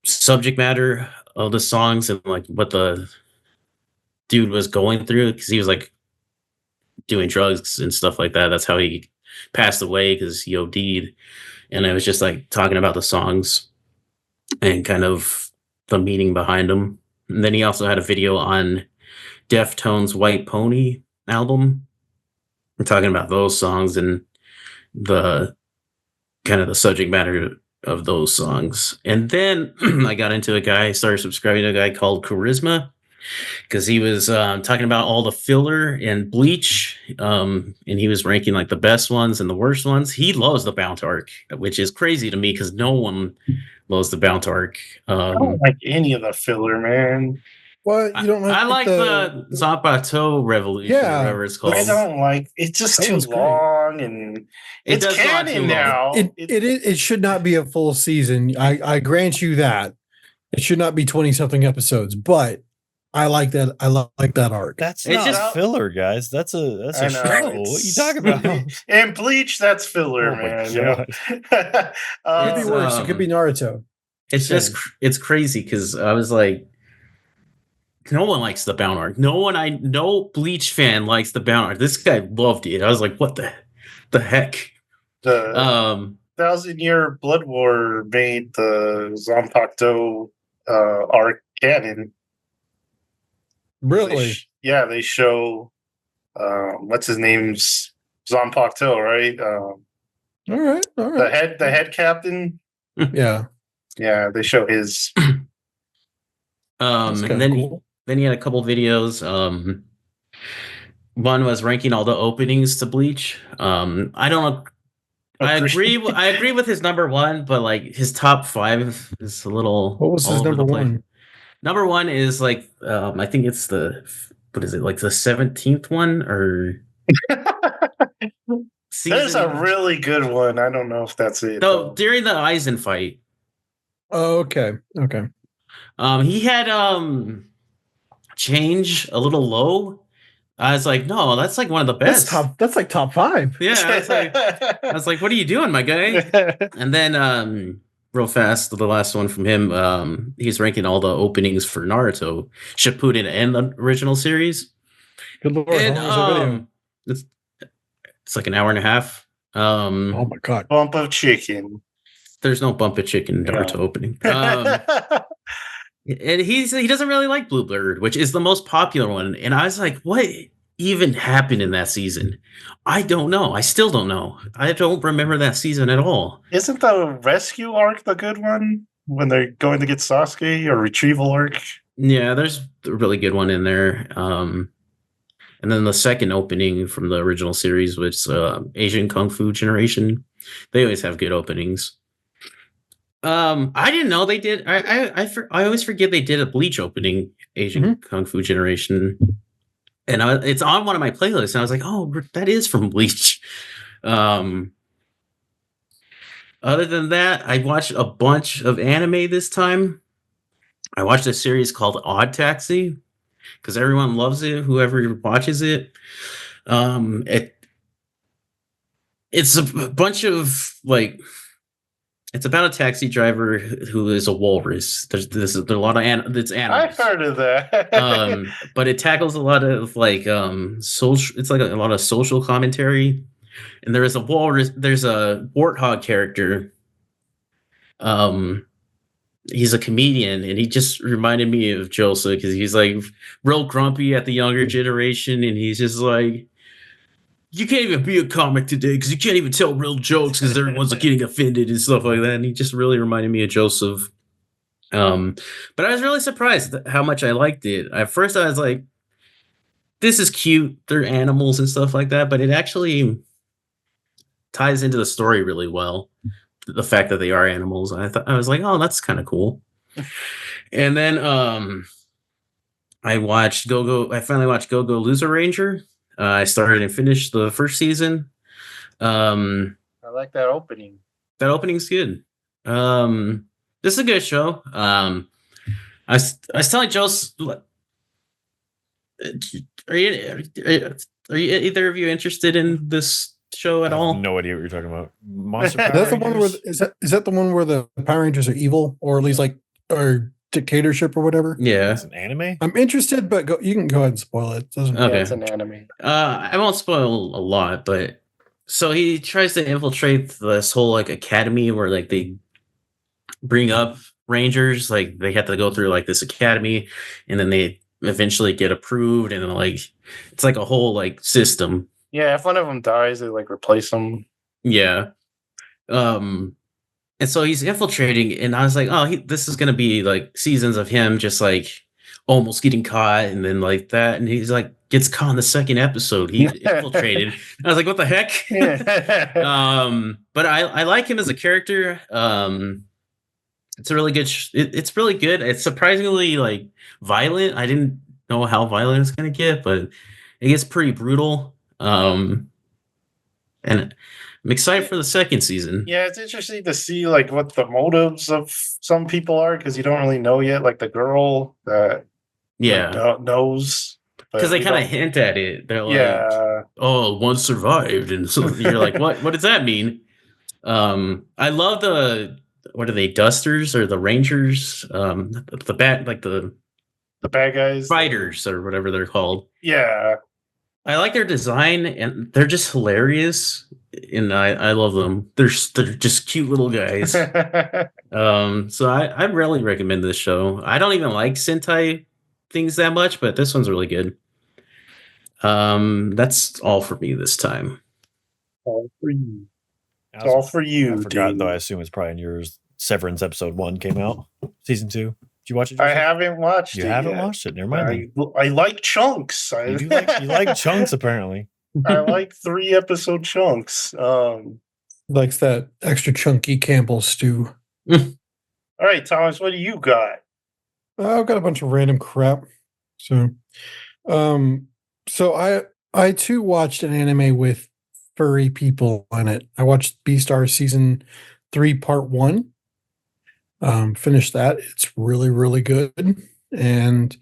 subject matter of the songs and like what the dude was going through, because he was like doing drugs and stuff like that. That's how he passed away, because he OD'd. And I was just like talking about the songs and kind of the meaning behind them. And then he also had a video on Deftones' White Pony album. We're talking about those songs and the kind of the subject matter of those songs. And then I got into started subscribing to a guy called Charisma, because he was talking about all the filler and Bleach, and he was ranking like the best ones and the worst ones. He loves the Bound Arc, which is crazy to me because no one loves the Bound Arc. I don't like any of the filler, man. What, you don't like? I like the Zapato Revolution, Yeah, whatever it's called. I don't like. It's just That too was great. long, and It it's does go on too canon long. now. It should not be a full season. I grant you that. It should not be 20-something episodes, but I like that. I like that arc. That's It's not just- filler, guys. That's a I know, show. What are you talking about? And Bleach, that's filler, Oh my man. you know? It could be It's, worse. It could be Naruto. It's just it's crazy because I was like, no one likes the Bound Arc. No Bleach fan likes the Bound Arc. This guy loved it. I was like, what the heck? The 1,000-Year Blood War made the Zanpakuto arc canon. Really? They show what's his name's Zanpakuto, right? All right. The head captain. Yeah. Yeah, they show his. That's And kinda then cool. then he had a couple videos. One was ranking all the openings to Bleach. I don't. I agree. I agree with his number one, but like his top 5 is a little. What was all his over number the place. one? Number one is like I think it's the what is it like the 17th one or There's a season? really good one. I don't know if that's it. So though. during the Eisen fight, Oh, okay. Okay. he had change a little low. I was like, no, that's like one of the best. That's like top 5. Yeah, I was like, what are you doing, my guy? And then real fast, the last one from him, he's ranking all the openings for Naruto, Shippuden, and the original series. Good lord. And how long was the video? it's like an hour and a half. Oh my god. Bump of chicken. There's no bump of chicken Naruto Yeah. opening. And he doesn't really like Bluebird, which is the most popular one. And I was like, what even happened in that season? I don't know. I still don't know. I don't remember that season at all. Isn't the rescue arc the good one when they're going to get Sasuke, or retrieval arc? Yeah, there's a really good one in there. And then the second opening from the original series was Asian Kung Fu Generation. They always have good openings. I didn't know they did. I always forget they did a Bleach opening, Asian Kung Fu Generation, and it's on one of my playlists. And I was like, oh, that is from Bleach. Other than that, I watched a bunch of anime this time. I watched a series called Odd Taxi because everyone loves it. Whoever watches it, it's a bunch of like. It's about a taxi driver who is a walrus. There's a lot of it's animals. I've heard of that. But it tackles a lot of like social. It's like a lot of social commentary. And there is a walrus. There's a warthog character. He's a comedian, and he just reminded me of Joseph because he's like real grumpy at the younger generation, and he's just like, you can't even be a comic today because you can't even tell real jokes because everyone's like getting offended and stuff like that. And he just really reminded me of Joseph. But I was really surprised how much I liked it. At first, I was like, "This is cute. They're animals and stuff like that," but it actually ties into the story really well. The fact that they are animals, I was like, "Oh, that's kind of cool." And then I watched Go. I finally watched Go Go Loser Ranger. I started and finished the first season. I like that opening. That opening's good. This is a good show. I was telling Joe's, are you either of you interested in this show at I have all? no idea what you're talking about. Monster Power That's the one where Rangers? is that the one where the Power Rangers are evil, or at least like or dictatorship or whatever? Yeah. It's an anime. I'm interested, but you can go ahead and spoil it. Doesn't Okay. Yeah, it's an anime. I won't spoil a lot, but so he tries to infiltrate this whole like academy where like they bring up Rangers, like they have to go through like this academy, and then they eventually get approved, and then like it's like a whole like system. Yeah, if one of them dies, they like replace them. Yeah. And so he's infiltrating, and I was like, oh, this is gonna be like seasons of him just like almost getting caught, and then like that, and he's like gets caught in the second episode. He infiltrated. I was like, what the heck? But I like him as a character. It's a really good. It's really good. It's surprisingly like violent. I didn't know how violent it's gonna get, but it gets pretty brutal. And I'm excited for the second season. Yeah, it's interesting to see like what the motives of some people are because you don't really know yet. Like the girl that knows because they we kind of don't- hint at it. They're like, yeah, "Oh, one survived," and so you're like, "What? What does that mean?" I love the what are they, Dusters or the Rangers? The bat like the bad guys, fighters or whatever they're called. Yeah, I like their design, and they're just hilarious, and I love them. They're just cute little guys. So I really recommend this show. I don't even like Sentai things that much, but this one's really good. That's all for me this time. all for you. I It's also- all for you. I forgot dude. though. I assume it's probably in yours. Severance episode 1 came out. Season 2. Did you watch it? I Joseph? haven't watched You it. haven't yet. watched it. Never mind. then. I like chunks. You like chunks apparently. I like 3-episode chunks. likes that extra chunky Campbell stew. All right, Thomas, what do you got? I've got a bunch of random crap. So, um, so I too watched an anime with furry people in it. I watched Beastar season 3, part 1. Finished that. It's really, really good. And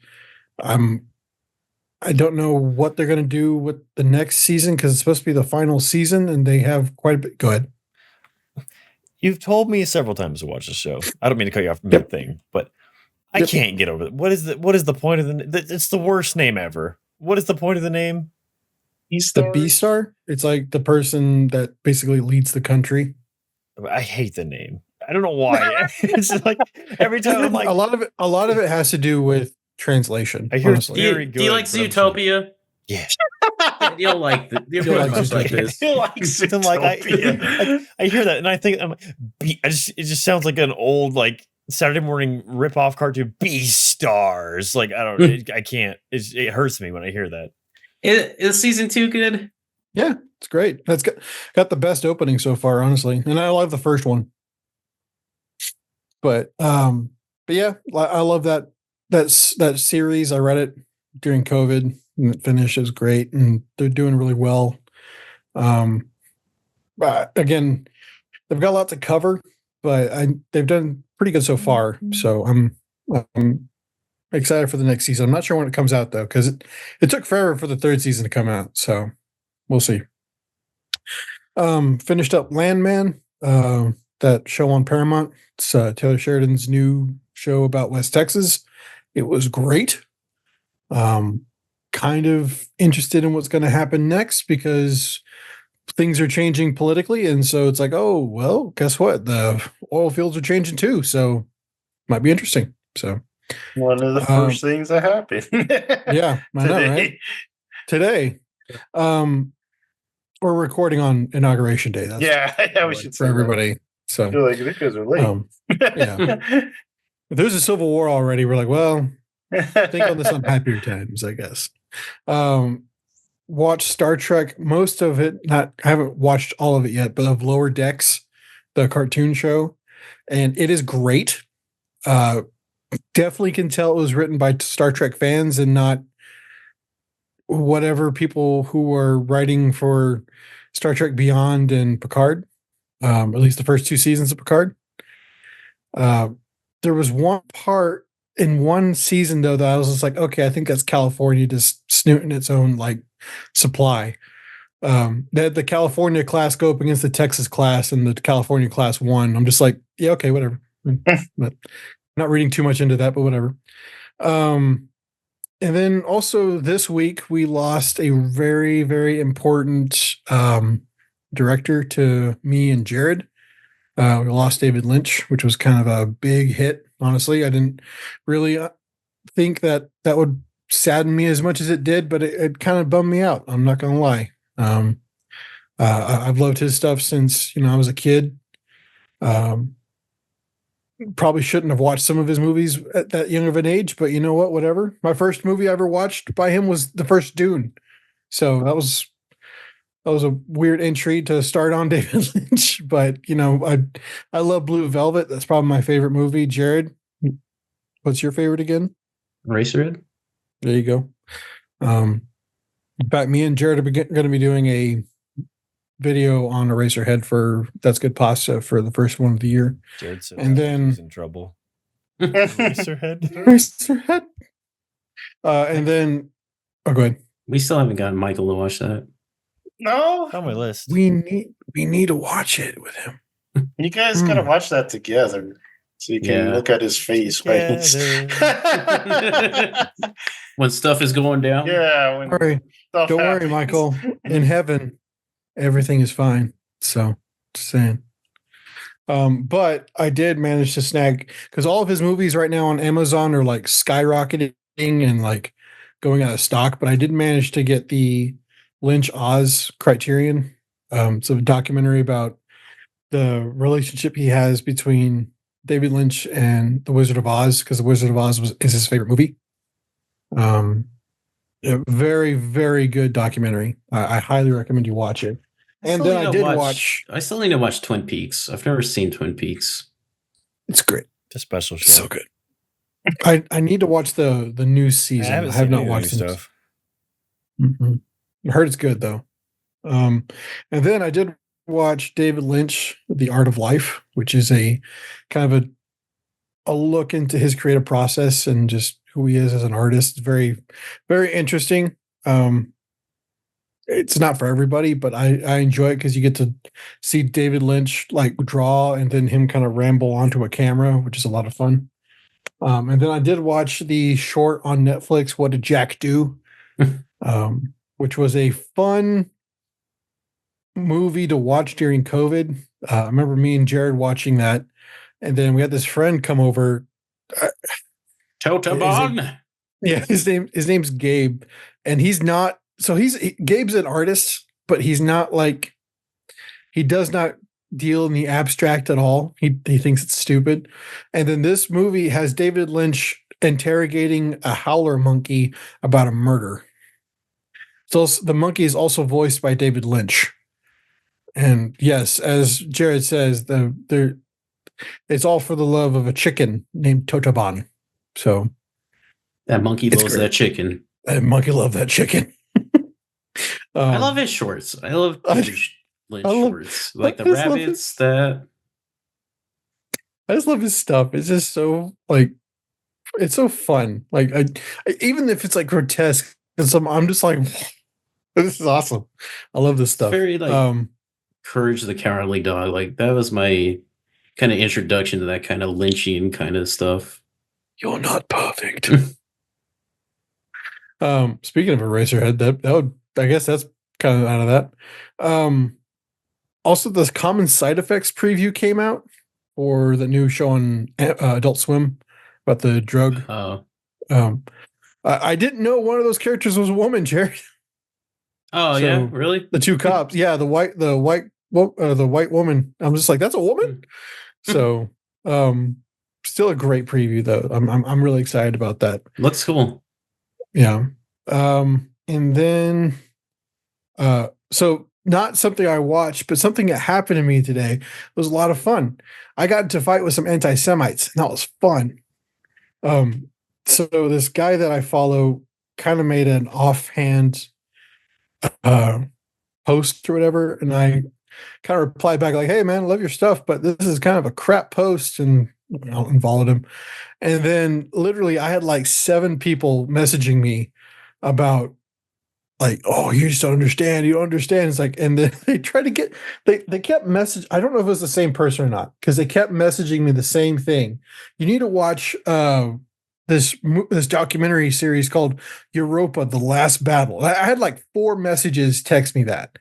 I don't know what they're gonna do with the next season because it's supposed to be the final season, and they have quite a bit. Go ahead. You've told me several times to watch the show. I don't mean to cut you off Yep. mid-thing, but I Yep. can't get over it. What is the point of it's the worst name ever. What is the point of the name? He's The Beastar. It's like the person that basically leads the country. I hate the name. I don't know why. It's like every time I'm like, a lot of it has to do with translation. I hear honestly. Very Do you good, like but I'm sorry. Zootopia? yeah. You'll like you'll You'll pretty like much like Zootopia. this. He likes I'm like, Zootopia. I hear that and I think it just sounds like an old like Saturday morning rip-off cartoon. Beastars. Like I don't I can't. It hurts me when I hear that. Is season 2 good? Yeah, it's great. That's got the best opening so far, honestly, and I love the first one. But yeah, I love that series. I read it during COVID, and it finished. It was great, and they're doing really well. But again, they've got a lot to cover, but they've done pretty good so far. So I'm excited for the next season. I'm not sure when it comes out though, because it took forever for the third season to come out. So we'll see. Finished up Landman, that show on Paramount. It's Taylor Sheridan's new show about West Texas. It was great. Kind of interested in what's going to happen next because things are changing politically, and so it's like, oh well, guess what? The oil fields are changing too, so might be interesting. So One of the first things that happened. yeah, I know, right? Today, we're recording on Inauguration Day. That's yeah, we should for say everybody. So You're like, you guys are late. yeah. If there's a civil war already, we're like, well, think on this on happier times, I guess. Watch Star Trek, most of it. I haven't watched all of it yet, but of Lower Decks, the cartoon show, and it is great. Definitely can tell it was written by Star Trek fans and not whatever people who are writing for Star Trek Beyond and Picard. At least the first 2 seasons of Picard. There was one part in one season though that I was just like, okay, I think that's California just snooting its own like supply. The California class go up against the Texas class, and the California class won. I'm just like, yeah, okay, whatever. But not reading too much into that, but whatever. And then also this week we lost a very, very important director to me and Jared. We lost David Lynch, which was kind of a big hit. Honestly, I didn't really think that would sadden me as much as it did, but it kind of bummed me out. I'm not going to lie. I've loved his stuff since, I was a kid. Probably shouldn't have watched some of his movies at that young of an age, but you know what? Whatever. My first movie I ever watched by him was the first Dune. So that was a weird entry to start on David Lynch, but I love Blue Velvet. That's probably my favorite movie. Jared, what's your favorite again? Eraserhead. There you go. In fact, me and Jared are going to be doing a video on Eraserhead for That's Good Pasta for the first one of the year. Jared said And then- he's in trouble. Eraserhead. Eraserhead. And then, oh, go ahead. We still haven't gotten Michael to watch that. No, On my list. We need to watch it with him. you guys gotta watch that together so you can Yeah. look at his face. Right? When stuff is going down. Yeah. When All right. stuff Don't worry, happens. Michael. In heaven, everything is fine. So, just saying. But I did manage to snag, because all of his movies right now on Amazon are like skyrocketing and like going out of stock. But I did manage to get the Lynch Oz Criterion. It's a documentary about the relationship he has between David Lynch and The Wizard of Oz, because The Wizard of Oz is his favorite movie. A very, very good documentary. I highly recommend you watch it. And then I did watch. I still need to watch Twin Peaks. I've never seen Twin Peaks. It's great. It's a special show. So good. I need to watch the new I season. haven't I have seen not any of the new watched the new stuff. I heard it's good though. And then I did watch David Lynch, The Art of Life, which is a kind of a look into his creative process and just who he is as an artist. It's very, very interesting. It's not for everybody, but I enjoy it because you get to see David Lynch like draw and then him kind of ramble onto a camera, which is a lot of fun. And then I did watch the short on Netflix, What Did Jack Do? Which was a fun movie to watch during COVID. I remember me and Jared watching that. And then we had this friend come over. Totobon. Yeah, his name's Gabe, and he's not. So Gabe's an artist, but he's not like he does not deal in the abstract at all. He thinks it's stupid. And then this movie has David Lynch interrogating a howler monkey about a murder. So the monkey is also voiced by David Lynch. And yes, as Jared says, it's all for the love of a chicken named Totobon. So That monkey It's loves great. that chicken. that monkey loved that chicken. I love his shorts. I love I- David Lynch I love- shorts. Like the I just love rabbits that I just love his stuff. It's just so like it's so fun. Like I even if it's like grotesque and some I'm just like this is awesome. I love this stuff. Very, like, Courage the Cowardly Dog. Like that was my kind of introduction to that kind of Lynchian kind of stuff. You're not perfect. Speaking of Eraserhead, that would I guess that's kind of out of that. Also the Common Side Effects preview came out for the new show on Adult Swim about the drug. I didn't know one of those characters was a woman, Jared. Oh So- yeah, really? The two cops, yeah, the white woman. I'm just like, that's a woman. So, still a great preview though. I'm really excited about that. Looks cool. Yeah. And then, so not something I watched, but something that happened to me today was a lot of fun. I got into a fight with some anti-Semites, and that was fun. So this guy that I follow kind of made an offhand post or whatever, and I kind of replied back like, "Hey man, I love your stuff, but this is kind of a crap post," and involved him. And then literally, I had like 7 people messaging me about like, "Oh, you just don't understand. You don't understand." It's like, and then they tried to get they kept message. I don't know if it was the same person or not because they kept messaging me the same thing. You need to watch this documentary series called Europa: The Last Battle. I had like 4 messages text me that,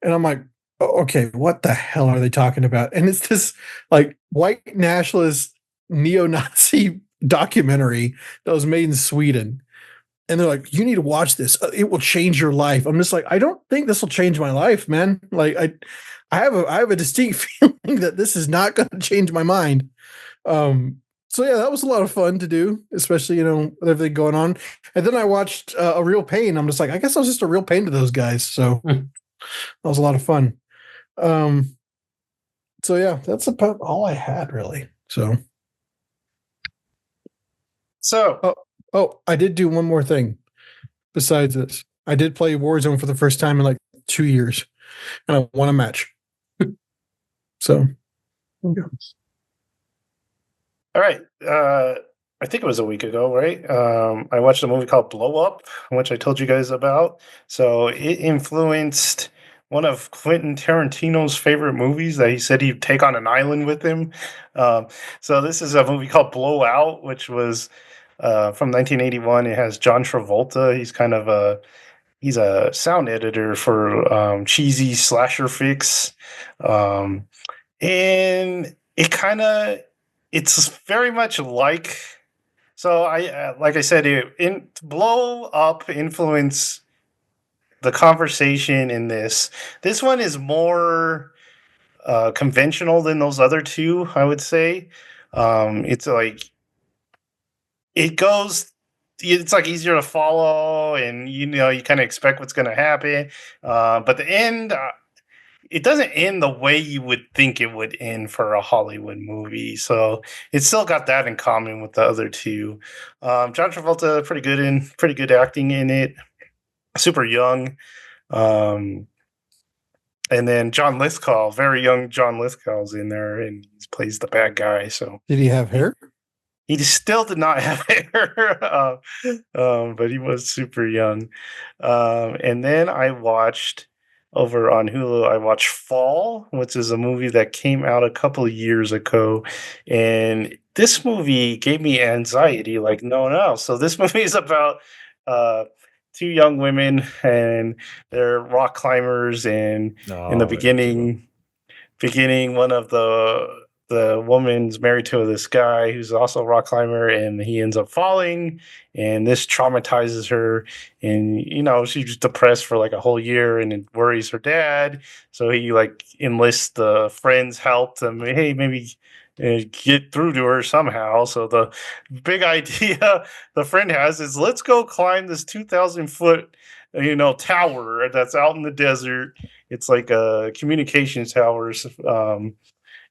and I'm like, okay, what the hell are they talking about? And it's this like white nationalist neo-Nazi documentary that was made in Sweden. And they're like, you need to watch this. It will change your life. I'm just like, I don't think this will change my life, man. Like I have a distinct feeling that this is not going to change my mind. So yeah, that was a lot of fun to do, especially, with everything going on. And then I watched A Real Pain. I'm just like, I guess I was just a real pain to those guys. So that was a lot of fun. So yeah, that's about all I had really. So I did do one more thing besides this. I did play Warzone for the first time in like 2 years, and I won a match. So All right. I think it was a week ago, right? I watched a movie called Blow Up, which I told you guys about. So it influenced one of Quentin Tarantino's favorite movies that he said he'd take on an island with him. So this is a movie called Blowout, which was from 1981. It has John Travolta. He's a sound editor for cheesy slasher fix. And it's very much like, so like I said, Blow Up influence the conversation in this. This one is more conventional than those other two, I would say. It's like it's like easier to follow, and you kind of expect what's going to happen, but the end it doesn't end the way you would think it would end for a Hollywood movie. So it's still got that in common with the other two. John Travolta, pretty good acting in it. Super young. And then John Lithgow, very young John Lithgow's in there, and he plays the bad guy. So Did he have hair? he still did not have hair, but he was super young. And then I watched over on Hulu. I watched Fall, which is a movie that came out a couple of years ago, and this movie gave me anxiety like no one else. So this movie is about two young women, and they're rock climbers, and in the beginning, one of the woman's married to this guy who's also a rock climber, and he ends up falling, and this traumatizes her, and she's depressed for like a whole year, and it worries her dad, so he like enlists the friends help them, hey, maybe get through to her somehow. So the big idea the friend has is, let's go climb this 2,000-foot tower that's out in the desert. It's like a communications towers.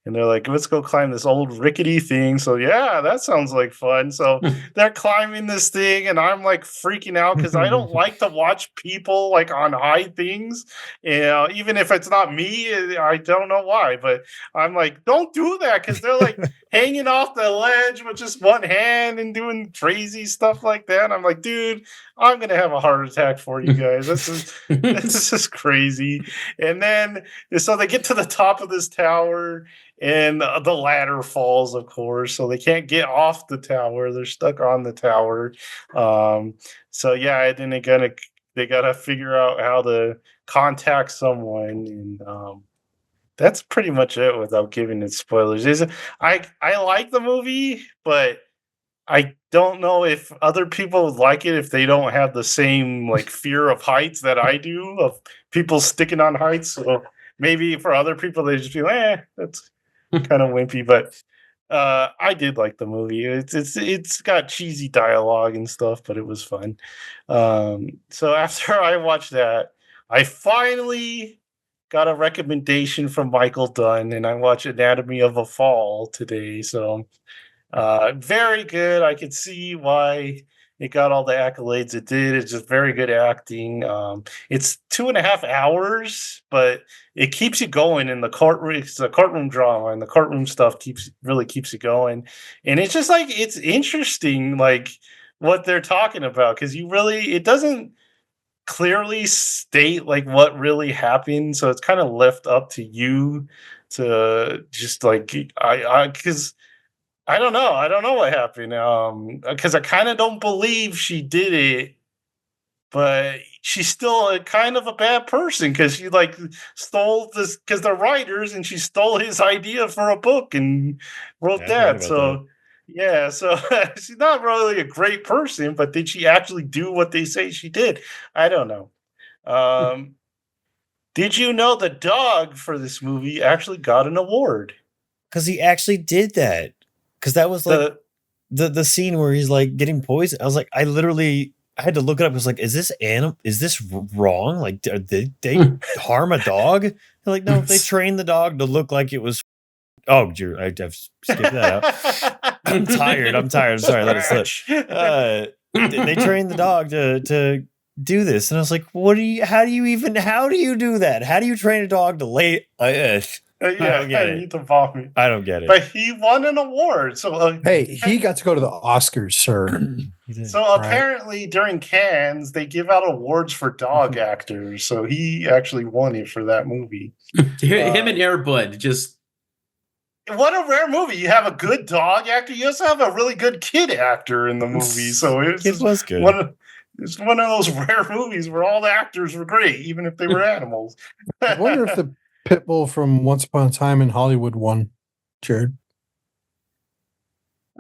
And they're like, let's go climb this old rickety thing. So yeah, that sounds like fun. So they're climbing this thing, and I'm like freaking out because I don't like to watch people like on high things. Even if it's not me, I don't know why, but I'm like, don't do that, because they're like hanging off the ledge with just one hand and doing crazy stuff like that. And I'm like, dude, I'm gonna have a heart attack for you guys. This is crazy. And then so they get to the top of this tower, and the ladder falls, of course, so they can't get off the tower. They're stuck on the tower. So yeah, then they gotta figure out how to contact someone, and that's pretty much it without giving it spoilers. I like the movie, but I don't know if other people would like it if they don't have the same like fear of heights that I do, of people sticking on heights. So maybe for other people they just feel, that's kind of wimpy. But I did like the movie. It's got cheesy dialogue and stuff, but it was fun. So after I watched that, I finally got a recommendation from Michael Dunn, and I watched Anatomy of a Fall today. So very good. I could see why it got all the accolades it did. It's just very good acting. It's 2.5 hours, but it keeps you going in the courtroom. It's a courtroom drama, and the courtroom stuff really keeps you going. And it's just like, it's interesting, like what they're talking about, because it doesn't clearly state like what really happened. So it's kind of left up to you to just like, because I don't know. I don't know what happened. Because I kind of don't believe she did it, but she's still a kind of a bad person, because she like stole this, because they're writers, and she stole his idea for a book and wrote that. So yeah, so she's not really a great person, but did she actually do what they say she did? I don't know. Did you know the dog for this movie actually got an award? Because he actually did that. Because that was like the scene where he's like getting poisoned. I was like, I had to look it up. I was like, is this wrong? Like, did they harm a dog? They're like, no, they trained the dog to look like it was. Oh, I've skipped that out. I'm tired. I'm sorry, let it slip. They trained the dog to do this, and I was like, how do you do that? How do you train a dog to lay? I need to vomit. I don't get it. But he won an award. So Hey, he got to go to the Oscars, sir. So apparently during Cannes, they give out awards for dog actors. So he actually won it for that movie. Him and Air Bud just. What a rare movie. You have a good dog actor. You also have a really good kid actor in the movie. So it was good. It's one of those rare movies where all the actors were great, even if they were animals. I wonder if the Pitbull from Once Upon a Time in Hollywood won, Jared.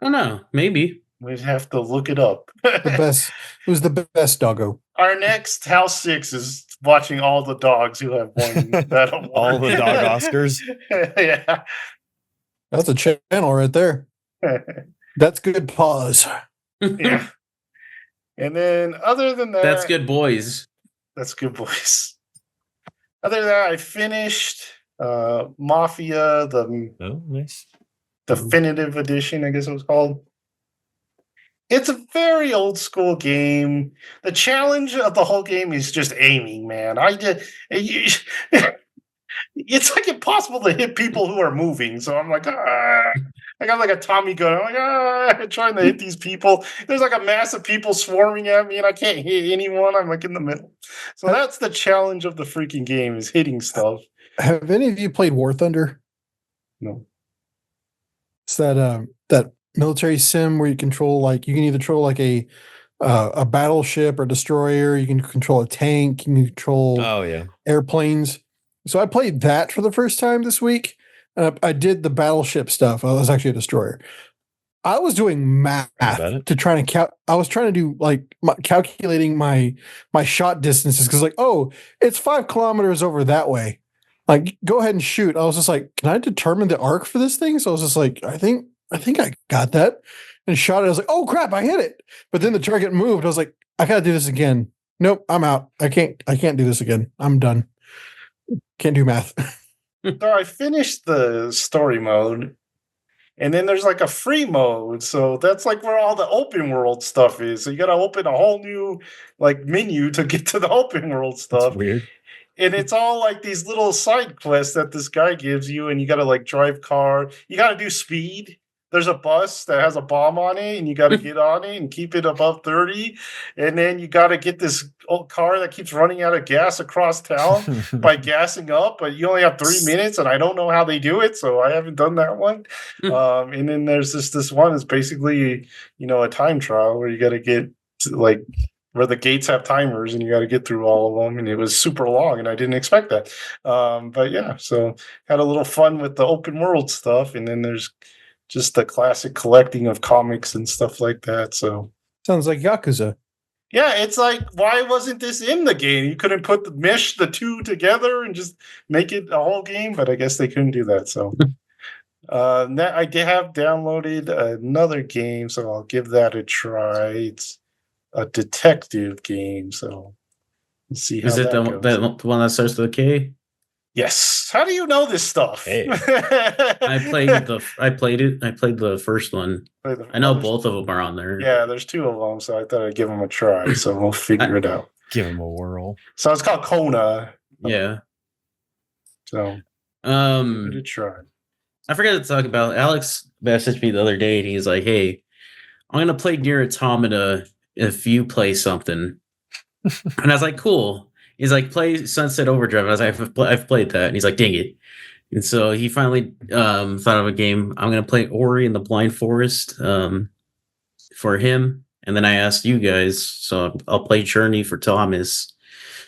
I don't know. Maybe. We'd have to look it up. It was the best doggo. Our next House 6 is watching all the dogs who have won that award. All the dog Oscars? Yeah. That's a channel right there. That's good pause. Yeah. And then other than that. That's good boys. That's good boys. Other than that, I finished Mafia, the Oh, nice. definitive edition, I guess it was called. It's a very old school game. The challenge of the whole game is just aiming, man. It's like impossible to hit people who are moving. So I'm like, I got like a Tommy gun. I'm like, trying to hit these people. There's like a mass of people swarming at me, and I can't hit anyone. I'm like in the middle. So that's the challenge of the freaking game is hitting stuff. Have any of you played War Thunder? No. It's that military sim where you can either control like a battleship or destroyer. You can control a tank. You can control Oh yeah. airplanes. So I played that for the first time this week. I did the battleship stuff. I was actually a destroyer. I was doing math about it. to try to I was trying to do like calculating my shot distances because like, oh, it's 5 kilometers over that way. Like, go ahead and shoot. I was just like, can I determine the arc for this thing? So I was just like, I think I got that, and shot it. I was like, oh crap, I hit it. But then the target moved. I was like, I gotta do this again. Nope, I'm out. I can't do this again. I'm done. Can't do math. So I finished the story mode, and then there's like a free mode. So that's like where all the open world stuff is. So you got to open a whole new like menu to get to the open world stuff. That's weird. And it's all like these little side quests that this guy gives you, and you got to like drive car. You got to do speed. There's a bus that has a bomb on it, and you got to get on it and keep it above 30. And then you got to get this old car that keeps running out of gas across town by gassing up. But you only have 3 minutes, and I don't know how they do it, so I haven't done that one. And then there's this one is basically a time trial where you got to get to, like where the gates have timers and you got to get through all of them, and it was super long and I didn't expect that. But yeah, so had a little fun with the open world stuff, and then there's just the classic collecting of comics and stuff like that. So Sounds like Yakuza. yeah, it's like, why wasn't this in the game? You couldn't mesh the two together and just make it a whole game, but I guess they couldn't do that. So I did have downloaded another game, so I'll give that a try. It's a detective game, so let's see how Is it that the goes. one that starts with a K? Yes. How do you know this stuff? Hey. I played it. I played the first one. I know both of them are on there. Yeah, there's 2 of them, so I thought I'd give them a try. So we'll figure it out. Give him a whirl. So it's called Kona. Yeah. So give it a try. I forgot to talk about Alex messaged me the other day and he's like, hey, I'm gonna play Nier Automata if you play something. And I was like, cool. He's like, play Sunset Overdrive. I was like, I've played that. And he's like, dang it. And so he finally thought of a game. I'm going to play Ori and the Blind Forest for him. And then I asked you guys. So I'll play Journey for Thomas.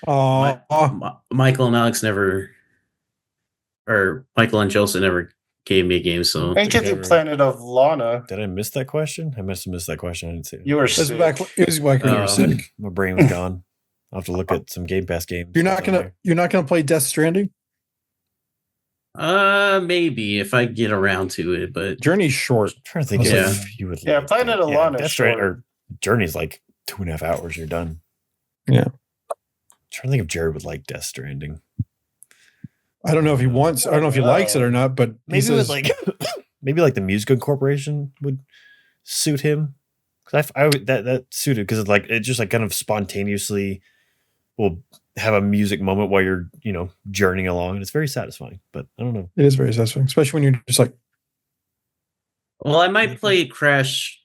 Michael and Alex Michael and Joseph never gave me a game. So And get the Planet of Lana. Did I miss that question? I must have missed that question. I didn't see it. You were It was sick. back when you were sick. My brain was gone. I'll have to look at some Game Pass games. You're not gonna play Death Stranding? maybe if I get around to it, but Journey's short. I'm trying to think Yeah. if you would. Yeah, Planet of Lana is Death Strand short. or Journey's like 2.5 hours. You're done. Yeah. I'm trying to think if Jared would like Death Stranding. I don't know if he wants. I don't know if he likes it or not, but he Maybe says, with maybe like the Music Corporation would suit him. Because that suited because it just like kind of spontaneously will have a music moment while you're journeying along, and it's very satisfying. But I don't know. it is very satisfying, especially when you're just like, well, I might play Crash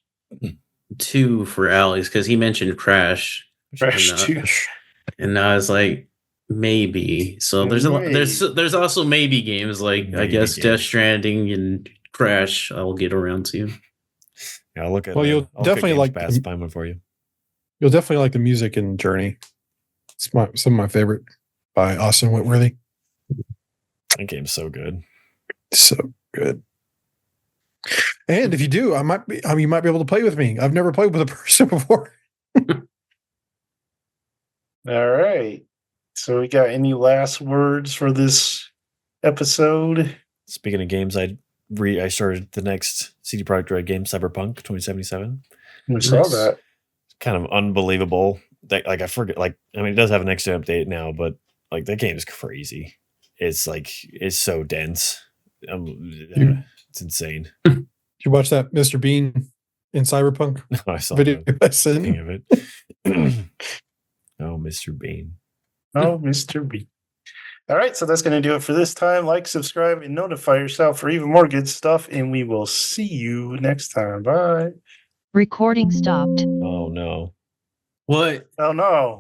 2 for Alex because he mentioned Crash. Crash And, 2. And I was like, maybe. So there's also maybe games like I Maybe guess games. Death Stranding and Crash I'll get around to. Yeah, I'll look at. Well, you'll I'll look at definitely Games like Pass, find one for you. you'll definitely like the music in Journey. It's some of my favorite by Austin Whitworthy. That game's so good. So good. And if you do, you might be able to play with me. I've never played with a person before. All right. So we got any last words for this episode? Speaking of games, I started the next CD Projekt Red game, Cyberpunk 2077. We saw Nice. that. Kind of unbelievable. That I forget. It does have a next gen update now, but Like that game is crazy. It's so dense. It's insane. Did you watch that Mr. Bean in Cyberpunk I saw video the I sent? thing of it. Oh, Mr. Bean. Oh, Mr. B. All right, so that's going to do it for this time. Like, subscribe, and notify yourself for even more good stuff. And we will see you next time. Bye. Recording stopped. Oh no. What? Oh, no.